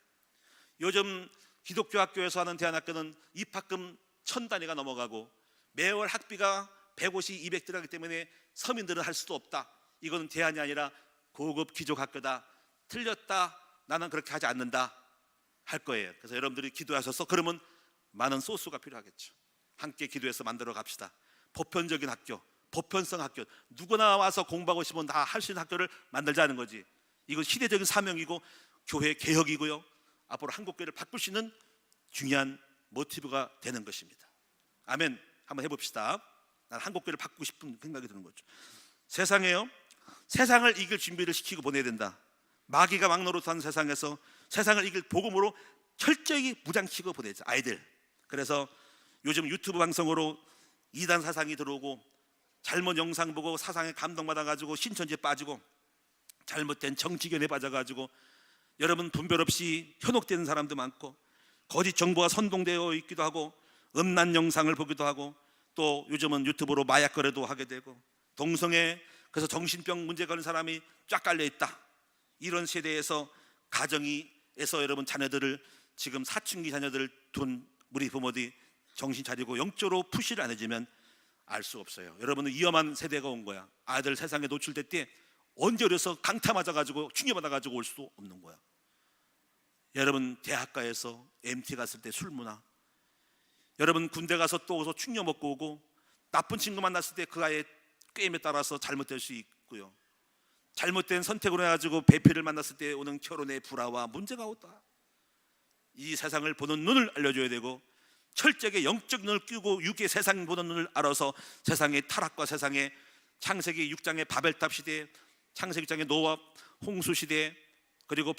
요즘 기독교 학교에서 하는 대안학교는 입학금 1000단위가 넘어가고 매월 학비가 150, 200 들어가기 때문에 서민들은 할 수도 없다. 이거는 대안이 아니라 고급 귀족 학교다. 틀렸다. 나는 그렇게 하지 않는다 할 거예요. 그래서 여러분들이 기도하셔서, 그러면 많은 소스가 필요하겠죠. 함께 기도해서 만들어 갑시다. 보편적인 학교, 보편성 학교, 누구나 와서 공부하고 싶으면 다 할 수 있는 학교를 만들자는 거지. 이건 시대적인 사명이고 교회 개혁이고요, 앞으로 한국교회를 바꿀 수 있는 중요한 모티브가 되는 것입니다. 아멘. 한번 해봅시다. 난 한국교회를 바꾸고 싶은 생각이 드는 거죠. 세상에요, 세상을 이길 준비를 시키고 보내야 된다. 마귀가 막노릇하는 세상에서 세상을 이길 복음으로 철저히 무장시키고 보내자, 아이들. 그래서 요즘 유튜브 방송으로 이단 사상이 들어오고 잘못 영상 보고 사상에 감동받아가지고 신천지에 빠지고 잘못된 정치견에 빠져가지고 여러분 분별 없이 현혹되는 사람도 많고, 거짓 정보가 선동되어 있기도 하고, 음란 영상을 보기도 하고, 또 요즘은 유튜브로 마약 거래도 하게 되고, 동성애, 그래서 정신병 문제 걸린 사람이 쫙 깔려 있다. 이런 세대에서 가정에서 여러분 자녀들을, 지금 사춘기 자녀들을 둔 우리 부모들이 정신 차리고 영적으로 푸시를 안 해주면 알 수 없어요. 여러분은 위험한 세대가 온 거야. 아들 세상에 노출될 때 언제 어려서 강타 맞아가지고 충격받아가지고 올 수도 없는 거야. 여러분 대학가에서 MT 갔을 때 술 문화, 여러분 군대 가서 또 충격 먹고 오고, 나쁜 친구 만났을 때 그 아이의 게임에 따라서 잘못될 수 있고요, 잘못된 선택으로 해가지고 배필을 만났을 때 오는 결혼의 불화와 문제가 오다. 이 세상을 보는 눈을 알려줘야 되고, 철저하게 영적 눈을 끼고 육의 세상 보는 눈을 알아서 세상의 타락과 세상의 창세기 6장의 바벨탑 시대, 창세기 6장의 노아 홍수 시대, 그리고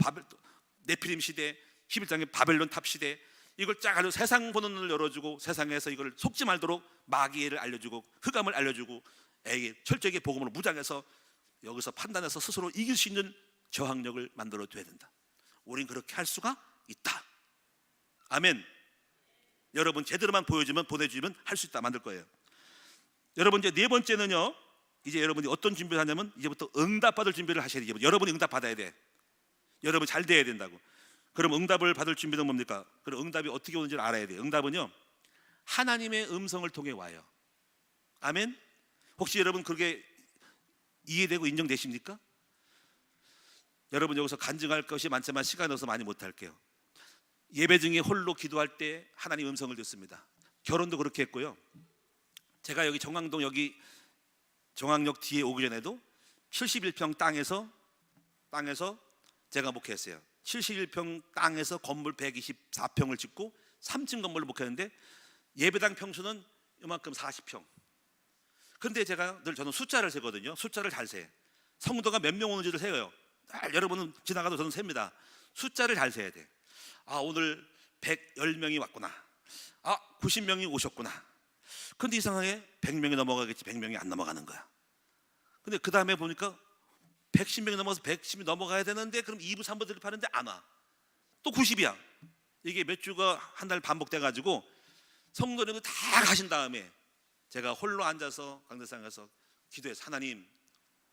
네피림 시대, 11장의 바벨론 탑 시대, 이걸 쫙 알려 세상 보는 눈을 열어주고 세상에서 이걸 속지 말도록 마귀를 알려주고 흑암을 알려주고 에게 철저하게 복음으로 무장해서 여기서 판단해서 스스로 이길 수 있는 저항력을 만들어 둬야 된다. 우린 그렇게 할 수가 있다. 아멘. 여러분 제대로만 보내주면 할 수 있다, 만들 거예요. 여러분 이제 네 번째는요, 이제 여러분이 어떤 준비를 하냐면 이제부터 응답받을 준비를 하셔야 돼요. 여러분이 응답 받아야 돼. 여러분 잘 돼야 된다고. 그럼 응답을 받을 준비는 뭡니까? 그럼 응답이 어떻게 오는지를 알아야 돼요. 응답은요, 하나님의 음성을 통해 와요. 아멘. 혹시 여러분 그게 이해되고 인정되십니까? 여러분 여기서 간증할 것이 많지만 시간이 없어서 많이 못할게요. 예배 중에 홀로 기도할 때 하나님 음성을 듣습니다. 결혼도 그렇게 했고요. 제가 여기 정왕동 여기 정왕역 뒤에 오기 전에도 71평 땅에서 제가 목회했어요. 71평 땅에서 건물 124평을 짓고 3층 건물을 목회했는데 예배당 평수는 이만큼 40평. 근데 제가 늘 저는 숫자를 세거든요. 숫자를 잘 세. 성도가 몇 명 오는지를 세요. 여러분은 지나가도 저는 셉니다. 숫자를 잘 세야 돼. 아, 오늘 110명이 왔구나. 아, 90명이 오셨구나. 근데 이상하게 100명이 넘어가겠지 100명이 안 넘어가는 거야. 근데 그 다음에 보니까 110명이 넘어서 110이 넘어가야 되는데 그럼 2부 3부들을 파는데 안 와. 또 90이야. 이게 몇 주가 한 달 반복돼 가지고 성도님들 다 가신 다음에 제가 홀로 앉아서 강대상에 가서 기도해서 하나님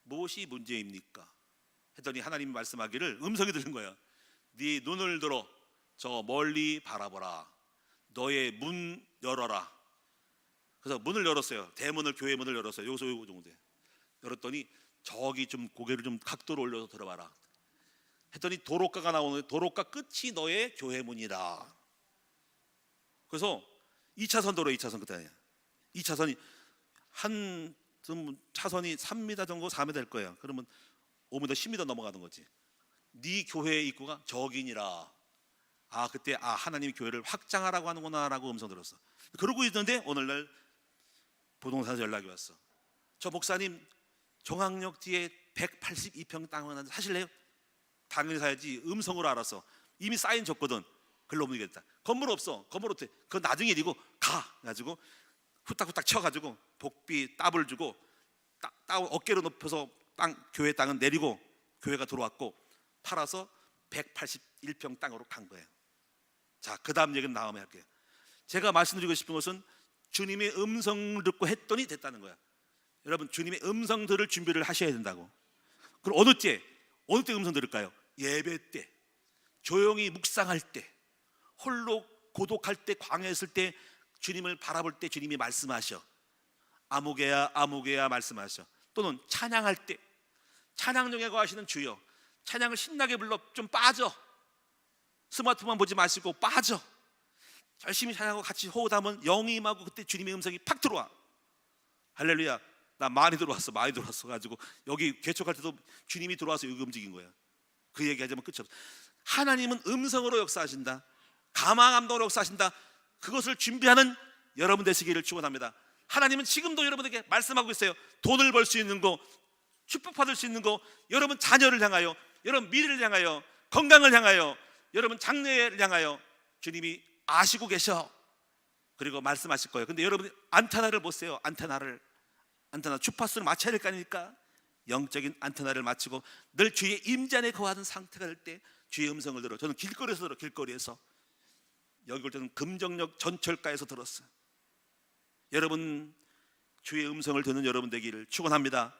무엇이 문제입니까? 했더니 하나님이 말씀하기를 음성이 들린 거예요. 네 눈을 들어 저 멀리 바라보라. 너의 문 열어라. 그래서 문을 열었어요. 대문을, 교회 문을 열었어요. 여기서 요 정도 열었더니 저기 좀 고개를 좀 각도로 올려서 들어봐라 했더니 도로가가 나오는데 도로가 끝이 너의 교회 문이라. 그래서 2차선 도로, 2차선 그때 2차선이 한 차선이 3m 정도 4m 될 거예요. 그러면 5m 10m 넘어가는 거지. 네 교회 입구가 저기니라. 아, 그때 하나님이 교회를 확장하라고 하는구나 라고 음성 들었어. 그러고 있는데 오늘날 부동산에서 연락이 왔어. 저 목사님 종학역 뒤에 182평 땅을 사실래요? 당연히 사야지. 음성으로 알았어. 이미 사인 줬거든. 글로 옮기겠다. 건물 없어. 건물 어때? 그건 나중에 일이고 가. 가지고 후딱후딱 쳐가지고 복비 따블 주고 어깨로 높여서 교회 땅은 내리고 교회가 들어왔고 팔아서 181평 땅으로 간 거예요. 자, 그 다음 얘기는 다음에 할게요. 제가 말씀드리고 싶은 것은 주님의 음성을 듣고 했더니 됐다는 거야. 여러분, 주님의 음성 들을 준비를 하셔야 된다고. 그럼 어느 때 음성 들을까요? 예배 때, 조용히 묵상할 때, 홀로 고독할 때, 광야에 있을 때, 주님을 바라볼 때 주님이 말씀하셔. 아무개야 아무개야 말씀하셔. 또는 찬양할 때, 찬양 중에 거하시는 주여, 찬양을 신나게 불러. 좀 빠져. 스마트폰 보지 마시고 빠져. 열심히 찬양하고 같이 호흡하면 영이 임하고 그때 주님의 음성이 팍 들어와. 할렐루야. 나 많이 들어왔어 가지고 여기 개척할 때도 주님이 들어와서 여기 움직인 거야. 그 얘기하자면 끝이 없어. 하나님은 음성으로 역사하신다. 감화감동으로 역사하신다. 그것을 준비하는 여러분 되시기를 축원합니다. 하나님은 지금도 여러분에게 말씀하고 있어요. 돈을 벌 수 있는 거, 축복받을 수 있는 거, 여러분 자녀를 향하여, 여러분 미래를 향하여, 건강을 향하여, 여러분 장래를 향하여 주님이 아시고 계셔. 그리고 말씀하실 거예요. 근데 여러분이 안테나를 못 세요. 안테나 주파수를 맞춰야 될 거 아닙니까? 영적인 안테나를 맞추고 늘 주의 임재 안에 거하는 상태가 될 때 주의 음성을 들어. 저는 길거리에서 들어. 길거리에서. 여기 올 때는 금정역 전철가에서 들었어요. 여러분, 주의 음성을 듣는 여러분 되기를 축원합니다.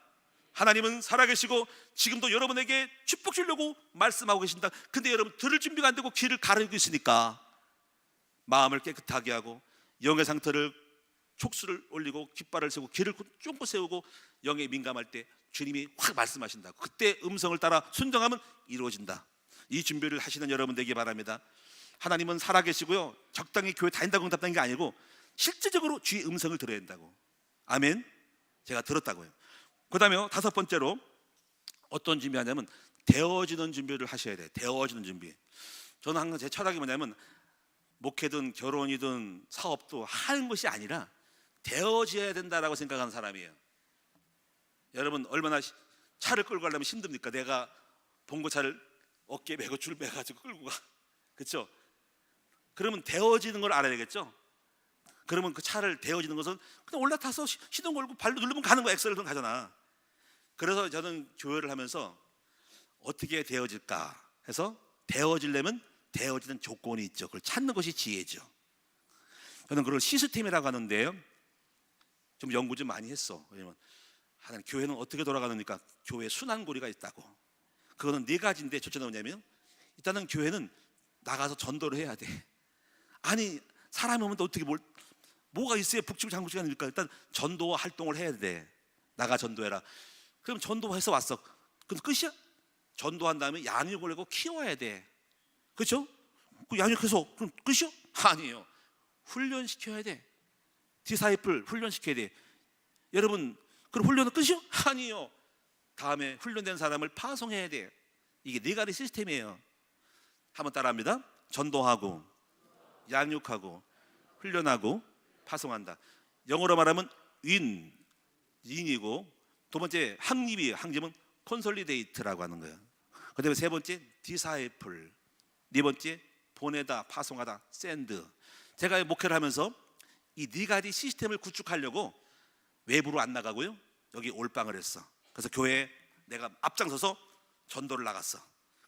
하나님은 살아계시고 지금도 여러분에게 축복 주려고 말씀하고 계신다. 근데 여러분 들을 준비가 안 되고 귀를 가르고 있으니까 마음을 깨끗하게 하고 영의 상태를 촉수를 올리고 깃발을 세우고 귀를 쫑긋 세우고 영에 민감할 때 주님이 확 말씀하신다고. 그때 음성을 따라 순종하면 이루어진다. 이 준비를 하시는 여러분 되기 바랍니다. 하나님은 살아계시고요, 적당히 교회 다닌다고 응답하는 게 아니고 실제적으로 주의 음성을 들어야 된다고. 아멘. 제가 들었다고요. 그 다음에 5번째로 어떤 준비하냐면 되어지는 준비를 하셔야 돼요. 되어지는 준비. 저는 항상 제 철학이 뭐냐면 목회든 결혼이든 사업도 하는 것이 아니라 되어져야 된다라고 생각하는 사람이에요. 여러분, 얼마나 차를 끌고 가려면 힘듭니까? 내가 봉고차를 어깨에 메고 줄 매가지고 끌고 가. 그렇죠? 그러면 되어지는 걸 알아야 되겠죠? 그러면 그 차를 되어지는 것은 그냥 올라타서 시동 걸고 발로 누르면 가는 거야. 엑셀을 누르면 가잖아. 그래서 저는 교회를 하면서 어떻게 되어질까 해서 되어지려면 되어지는 조건이 있죠. 그걸 찾는 것이 지혜죠. 저는 그걸 시스템이라고 하는데요, 좀 연구 좀 많이 했어. 왜냐면 하나님, 교회는 어떻게 돌아가느니까 교회 순환고리가 있다고. 그거는 4가지인데 첫째는 뭐냐면 일단은 교회는 나가서 전도를 해야 돼. 아니, 사람이 오면 또 어떻게 뭐가 있어야 북치고 장구치가 아닙니까? 일단 전도 활동을 해야 돼. 나가 전도해라. 그럼 전도해서 왔어. 그럼 끝이야? 전도한 다음에 양육을 하고 키워야 돼. 그렇죠? 그 양육해서 그럼 끝이요? 아니에요. 훈련시켜야 돼. 디사이플 훈련시켜야 돼. 여러분, 그럼 훈련은 끝이요? 아니에요. 다음에 훈련된 사람을 파송해야 돼. 이게 4가지 시스템이에요. 한번 따라합니다. 전도하고, 양육하고, 훈련하고, 파송한다. 영어로 말하면 인이고, 2번째 확립이에요. 확립은 콘솔리데이트라고 하는 거예요. 그 다음에 3번째 디사이플, 4번째 보내다, 파송하다, 샌드. 제가 목회를 하면서 이 4가지 시스템을 구축하려고 외부로 안 나가고요, 여기 올방을 했어. 그래서 교회에 내가 앞장서서 전도를 나갔어.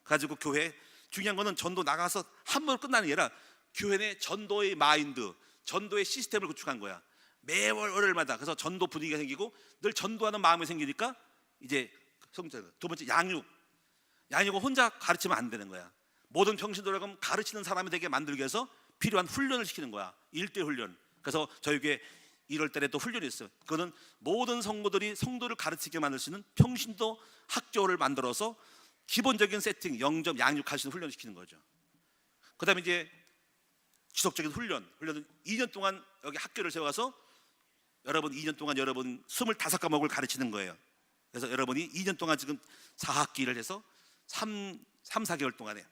그래가지고 교회 중요한 거는 전도 나가서 한 번으로 끝나는 게 아니라 교회 내 전도의 마인드, 전도의 시스템을 구축한 거야. 매월 월요일마다. 그래서 전도 분위기가 생기고 늘 전도하는 마음이 생기니까 이제 성장. 두 번째 양육은 혼자 가르치면 안 되는 거야. 모든 평신도라면 가르치는 사람이 되게 만들기 위해서 필요한 훈련을 시키는 거야. 1대 훈련. 그래서 저희 교회 1월 달에 또 훈련이 있어요. 그거는 모든 성도들이 성도를 가르치게 만들 수 있는 평신도 학교를 만들어서 기본적인 세팅, 영접, 양육할 수 있는 훈련을 시키는 거죠. 그 다음에 이제 지속적인 훈련은 2년 동안 여기 학교를 세워서 여러분 2년 동안 여러분 25과목을 가르치는 거예요. 그래서 여러분이 2년 동안 지금 4학기를 해서 4개월 동안에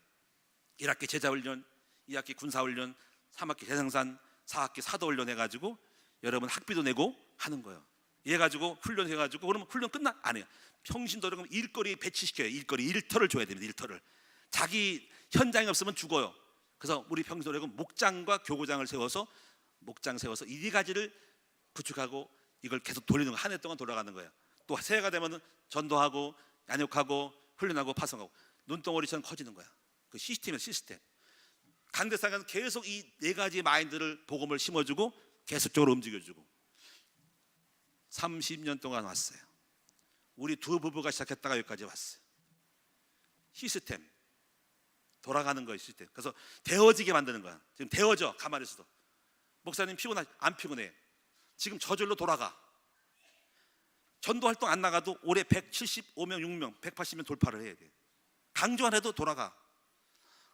1학기 제자훈련, 2학기 군사훈련, 3학기 대상산, 4학기 사도훈련 해가지고 여러분 학비도 내고 하는 거예요. 이래 가지고 훈련해가지고 그러면 훈련 끝나? 안 해요. 평신도를 그럼 일거리 배치시켜요. 일터를 줘야 됩니다. 일터를. 자기 현장이 없으면 죽어요. 그래서 우리 평신도력은 목장과 교구장을 세워서 이 가지를 구축하고 이걸 계속 돌리는 거, 한 해 동안 돌아가는 거예요. 또 새해가 되면 전도하고 양육하고 훈련하고 파송하고 눈덩어리처럼 커지는 거야. 그 시스템이야, 시스템. 강대상은 계속 이 네 가지 마인드를 복음을 심어주고 계속적으로 움직여주고 30년 동안 왔어요. 우리 두 부부가 시작했다가 여기까지 왔어요. 시스템 돌아가는 거예요. 시스템. 그래서 데워지게 만드는 거야. 지금 데워져. 가만히 있어도 목사님 안 피곤해. 지금 저절로 돌아가. 전도 활동 안 나가도 올해 175명, 6명, 180명 돌파를 해야 돼. 강조 안 해도 돌아가.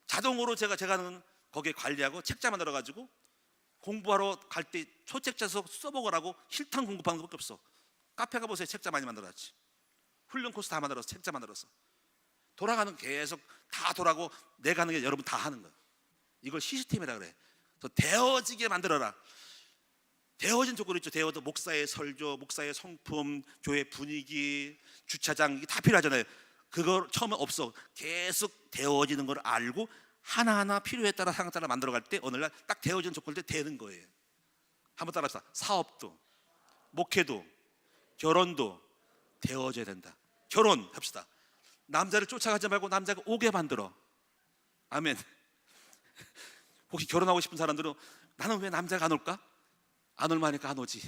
자동으로 제가는 거기에 관리하고 책자 만들어 가지고 공부하러 갈 때 초책자서 써먹으라고 실탄 공급하는 것밖에 없어. 카페 가보세요. 책자 많이 만들어놨지. 훈련 코스 다 만들어서 책자 만들어서 돌아가는 계속 다 돌아가고 내가 하는 게 여러분 다 하는 거야. 이걸 시스템이라 그래. 더 데워지게 만들어라. 데워진 조건이 있죠. 데워도 목사의 설교, 목사의 성품, 교회 분위기, 주차장 이게 다 필요하잖아요. 그거 처음에 없어. 계속 데워지는 걸 알고 하나하나 필요에 따라 상황에 따라 만들어갈 때 오늘날 딱 데워진 조건일 때 되는 거예요. 한번 따라합시다. 사업도, 목회도, 결혼도 데워져야 된다. 결혼합시다. 남자를 쫓아가지 말고 남자가 오게 만들어. 아멘. 혹시 결혼하고 싶은 사람들은 나는 왜 남자가 안 올까? 안 올만하니까 안 오지.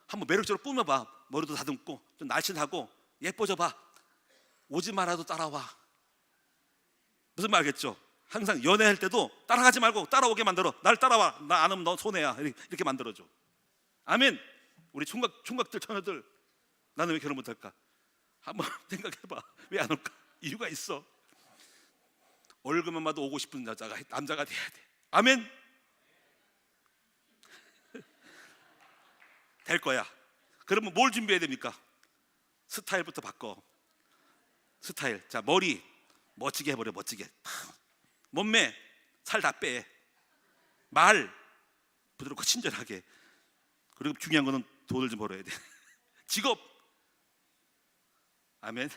한번 매력적으로 꾸며봐. 머리도 다듬고 좀 날씬하고 예뻐져봐. 오지 말아도 따라와. 무슨 말 알겠죠? 항상 연애할 때도 따라가지 말고 따라오게 만들어. 날 따라와. 나 안 오면 너 손해야. 이렇게 만들어줘. 아멘. 우리 총각들 처녀들 나는 왜 결혼 못할까? 한번 생각해봐. 왜 안 올까? 이유가 있어. 월급만 봐도 오고 싶은 남자가 돼야 돼. 아멘. 될 거야. 그러면 뭘 준비해야 됩니까? 스타일부터 바꿔. 스타일. 자, 머리 멋지게 해버려. 멋지게. 몸매 살 다 빼. 말 부드럽고 친절하게. 그리고 중요한 거는 돈을 좀 벌어야 돼. 직업. 아멘.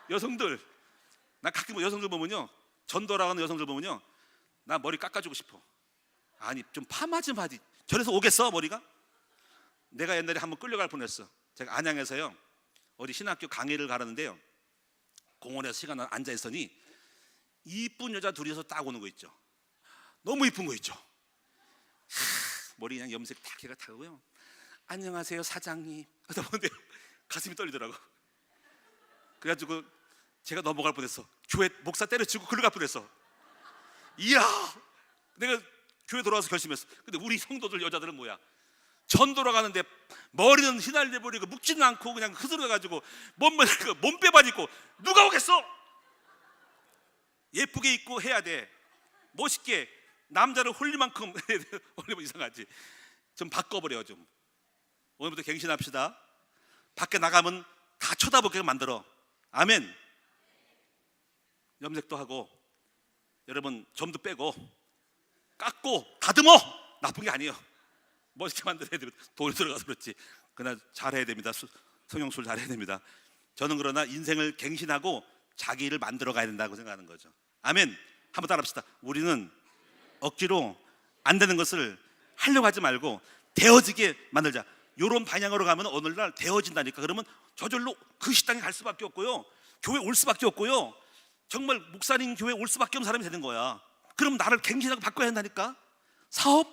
여성들, 나 가끔 여성들 보면요, 전도라고 하는 여성들 보면요, 나 머리 깎아주고 싶어. 아니 좀 파마 좀 하지. 저래서 오겠어 머리가? 내가 옛날에 한번 끌려갈 뻔했어. 제가 안양에서요 어디 신학교 강의를 가르는데요, 공원에서 시간 앉아 있으니 이쁜 여자 둘이서 딱 오는 거 있죠. 너무 이쁜 거 있죠. 머리 그냥 염색 딱 해가 타고요. 안녕하세요 사장님. 그러다 보는데 가슴이 떨리더라고. 그래가지고 제가 넘어갈 뻔했어. 교회 목사 때려치고 끌려갈 뻔했어. 이야, 내가 교회 돌아와서 결심했어. 근데 우리 성도들 여자들은 뭐야? 전 돌아가는데 머리는 휘날려버리고 묶지는 않고 그냥 흐스러져가지고 몸빼만 입고 누가 오겠어? 예쁘게 입고 해야 돼. 멋있게. 남자를 홀릴 만큼 홀리면 이상하지. 좀 바꿔버려. 좀 오늘부터 갱신합시다. 밖에 나가면 다 쳐다보게 만들어. 아멘. 염색도 하고 여러분 점도 빼고 깎고 다듬어. 나쁜 게 아니에요. 멋있게 만들어야 됩니다. 돈이 들어가서 그렇지. 그러나 잘해야 됩니다. 성형술 잘해야 됩니다. 저는 그러나 인생을 갱신하고 자기를 만들어 가야 된다고 생각하는 거죠. 아멘. 한번 따라합시다. 우리는 억지로 안 되는 것을 하려고 하지 말고 되어지게 만들자. 이런 방향으로 가면 오늘날 되어진다니까. 그러면 저절로 그 식당에 갈 수밖에 없고요, 교회 올 수밖에 없고요, 정말 목사님 교회 올 수밖에 없는 사람이 되는 거야. 그럼 나를 갱신하고 바꿔야 한다니까. 사업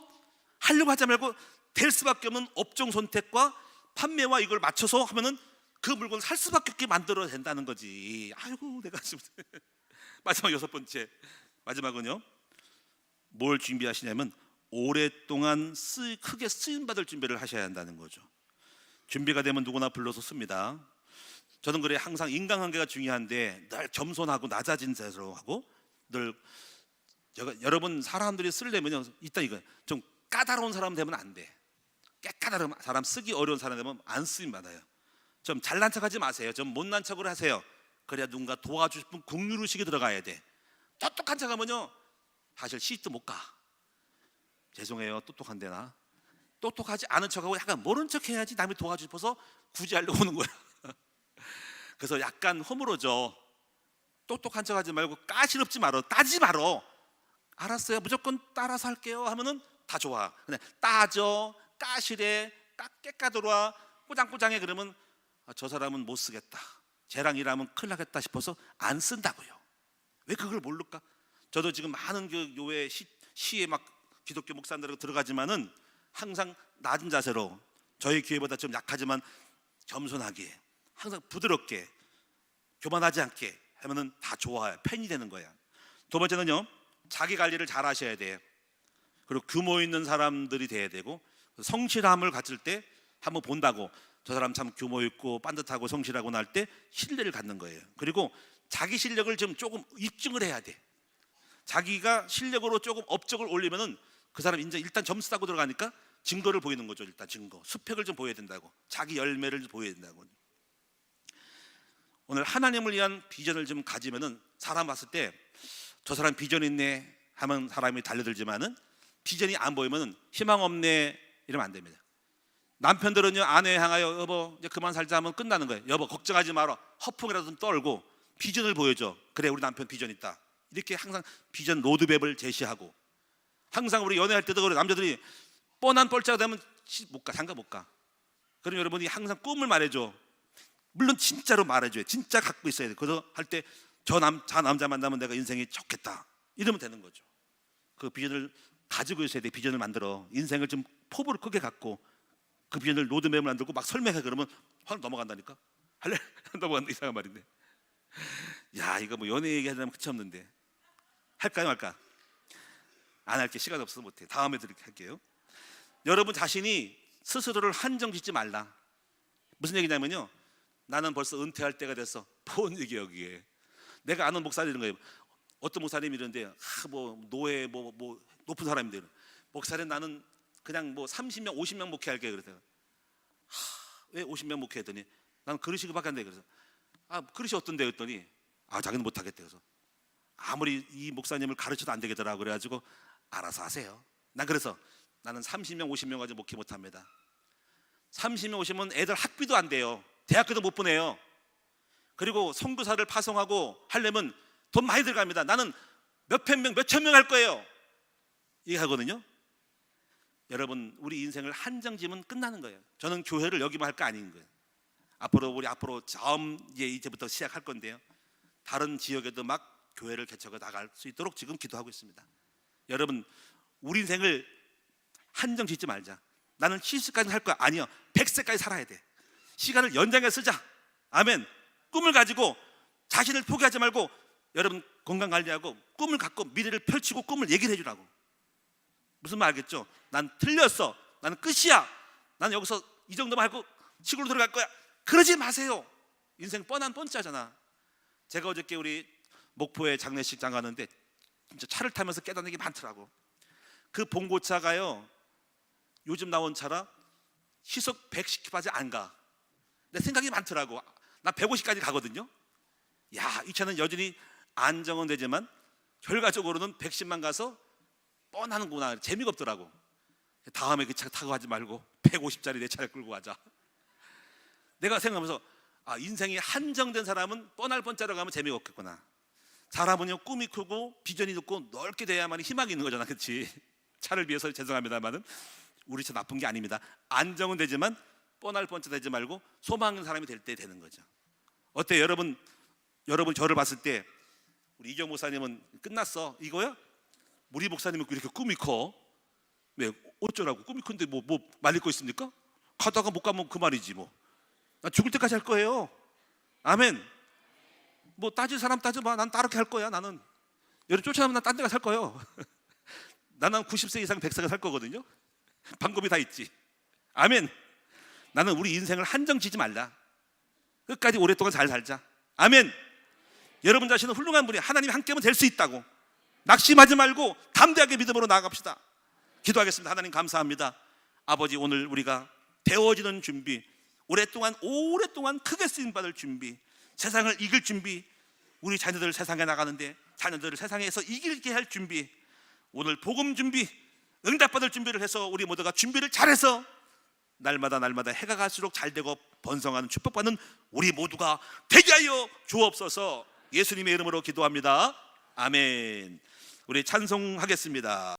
하려고 하지 말고 될 수밖에 없는 업종 선택과 판매와 이걸 맞춰서 하면은 그 물건을 살 수밖에 없게 만들어야 된다는 거지. 아이고 내가 지금 마지막 6번째, 마지막은요, 뭘 준비하시냐면 오랫동안 크게 쓰임받을 준비를 하셔야 한다는 거죠. 준비가 되면 누구나 불러서 씁니다. 저는 그래 항상 인간관계가 중요한데 늘 겸손하고 낮아진 자세로 하고 늘 여러분 사람들이 쓰려면요 일단 이거 좀 까다로운 사람 되면 안 돼. 깨까다로운 사람, 쓰기 어려운 사람 되면 안 쓰임 받아요. 좀 잘난 척하지 마세요. 좀 못난 척을 하세요. 그래야 누군가 도와주실 분 국률의식이 들어가야 돼. 똑똑한 척하면요 사실 시집도 못 가. 죄송해요, 똑똑한데 나 똑똑하지 않은 척하고 약간 모른 척 해야지 남이 도와주고 싶어서 굳이 하려고 오는 거야. 그래서 약간 허물어져. 똑똑한 척하지 말고 까시럽지 말어. 따지 말어. 알았어요, 무조건 따라서 할게요 하면은 다 좋아. 근데 따져, 까시래, 깨까들어와, 꼬장꼬장해 그러면 저 사람은 못 쓰겠다, 쟤랑 일하면 큰일 나겠다 싶어서 안 쓴다고요. 왜 그걸 모를까? 저도 지금 많은 그 교회 시에 막 기독교 목사님들하고 들어가지만은 항상 낮은 자세로 저희 교회보다 좀 약하지만 겸손하게 항상 부드럽게 교만하지 않게 하면은 다 좋아요. 팬이 되는 거야. 두 번째는요, 자기 관리를 잘 하셔야 돼요. 그리고 규모 있는 사람들이 돼야 되고 성실함을 갖출 때 한번 본다고 저 사람 참 규모 있고 반듯하고 성실하고 날 때 신뢰를 갖는 거예요. 그리고 자기 실력을 좀 조금 입증을 해야 돼. 자기가 실력으로 조금 업적을 올리면은 그 사람 이제 일단 점수 따고 들어가니까 증거를 보이는 거죠. 일단 증거, 스펙을 좀 보여야 된다고, 자기 열매를 보여야 된다고. 오늘 하나님을 위한 비전을 좀 가지면은 사람 봤을 때 저 사람 비전 있네 하면 사람이 달려들지만은 비전이 안 보이면은 희망 없네 이러면 안 됩니다. 남편들은요 아내에 향하여 여보 이제 그만 살자 하면 끝나는 거예요. 여보 걱정하지 마라, 허풍이라도 좀 떨고 비전을 보여줘. 그래 우리 남편 비전 있다. 이렇게 항상 비전 로드맵을 제시하고, 항상 우리 연애할 때도 그래, 남자들이 뻔한 뻘짝가 되면 못 가, 장가 못 가. 그럼 여러분이 항상 꿈을 말해줘. 물론 진짜로 말해줘요. 진짜 갖고 있어야 돼. 그래서 할 때 저 남자 만나면 내가 인생이 좋겠다 이러면 되는 거죠. 그 비전을 가지고 있어야 돼. 비전을 만들어 인생을 좀 포부를 크게 갖고 그 비전을 로드맵을 만들고 막 설명해. 그러면 확 넘어간다니까. 할래? 넘어간다. 이상한 말인데. 야 이거 뭐 연애 얘기하자면 끝이 없는데 할까요 말까? 안 할게. 시간 없어서 못해. 다음에 할게요. 여러분 자신이 스스로를 한정짓지 말라. 무슨 얘기냐면요, 나는 벌써 은퇴할 때가 됐어. 뭔 얘기야 그게. 내가 아는 목사님 이런 거예요. 어떤 목사님이 이러는데 뭐 노예 뭐 높은 사람인데 목사님 나는 그냥 뭐 30명 50명 목회할게. 그래서 왜 50명 목회했더니 난 그릇이 그밖에 안 돼. 그래서 그릇이 어떤데 했더니 자기는 못하겠대. 그래서 아무리 이 목사님을 가르쳐도 안 되겠더라고. 그래가지고 알아서 하세요. 난 그래서 나는 30명 50명 가지고 목회 못합니다. 30명 오시면 애들 학비도 안 돼요. 대학교도 못 보내요. 그리고 선교사를 파송하고 하려면 돈 많이 들어갑니다. 나는 몇천 명 할 거예요. 이게 하거든요. 여러분 우리 인생을 한정지면 끝나는 거예요. 저는 교회를 여기만 할 거 아닌 거예요. 앞으로 처음 이제부터 시작할 건데요, 다른 지역에도 막 교회를 개척해 나갈 수 있도록 지금 기도하고 있습니다. 여러분 우리 인생을 한정 짓지 말자. 나는 70까지 할 거야. 아니요, 100세까지 살아야 돼. 시간을 연장해 쓰자. 아멘. 꿈을 가지고 자신을 포기하지 말고 여러분 건강관리하고 꿈을 갖고 미래를 펼치고 꿈을 얘기를 해주라고. 무슨 말 알겠죠? 난 틀렸어, 나는 끝이야, 나는 여기서 이 정도만 하고 시골로 들어갈 거야. 그러지 마세요. 인생 뻔한 뻔짜잖아. 제가 어저께 우리 목포에 장례식장 가는데 진짜 차를 타면서 깨닫는 게 많더라고. 그 봉고차가요 요즘 나온 차라 시속 110km까지 안 가. 내 생각이 많더라고. 나 150까지 가거든요. 야, 이 차는 여전히 안정은 되지만 결과적으로는 110만 가서 뻔하는구나. 재미가 없더라고. 다음에 그 차 타고 가지 말고 150짜리 내 차를 끌고 가자. 내가 생각하면서 인생이 한정된 사람은 뻔할 뻔짜로 가면 재미가 없겠구나. 사람은요 꿈이 크고 비전이 높고 넓게 돼야만 희망이 있는 거잖아. 그렇지? 차를 비해서 죄송합니다만은 우리 차 나쁜 게 아닙니다. 안정은 되지만 뻔할 뻔짜 되지 말고 소망 있는 사람이 될 때 되는 거죠. 어때요? 여러분 저를 봤을 때 우리 이경 목사님은 끝났어 이거야? 우리 목사님은 이렇게 꿈이 커. 왜? 어쩌라고? 꿈이 큰데 뭐 말릴 거 있습니까? 가다가 못 가면 그만이지 뭐. 나 죽을 때까지 할 거예요. 아멘. 뭐 따질 사람 따져봐. 난 따르게 할 거야. 나는 여러분 쫓아나면 난 딴 데 가서 살 거예요. 나는 90세 이상 100세가 살 거거든요. 방법이 다 있지. 아멘. 나는 우리 인생을 한정 지지 말라. 끝까지 오랫동안 잘 살자. 아멘. 여러분 자신은 훌륭한 분이 하나님이 함께하면 될 수 있다고 낙심하지 말고 담대하게 믿음으로 나아갑시다. 기도하겠습니다. 하나님 감사합니다. 아버지, 오늘 우리가 데워지는 준비, 오랫동안 크게 쓰임받을 준비, 세상을 이길 준비, 우리 자녀들 세상에 나가는데 자녀들을 세상에서 이기게 할 준비, 오늘 복음 준비, 응답받을 준비를 해서 우리 모두가 준비를 잘해서 날마다 해가 갈수록 잘되고 번성하는 축복받는 우리 모두가 되게 하여 주옵소서. 예수님의 이름으로 기도합니다. 아멘. 우리 찬송하겠습니다.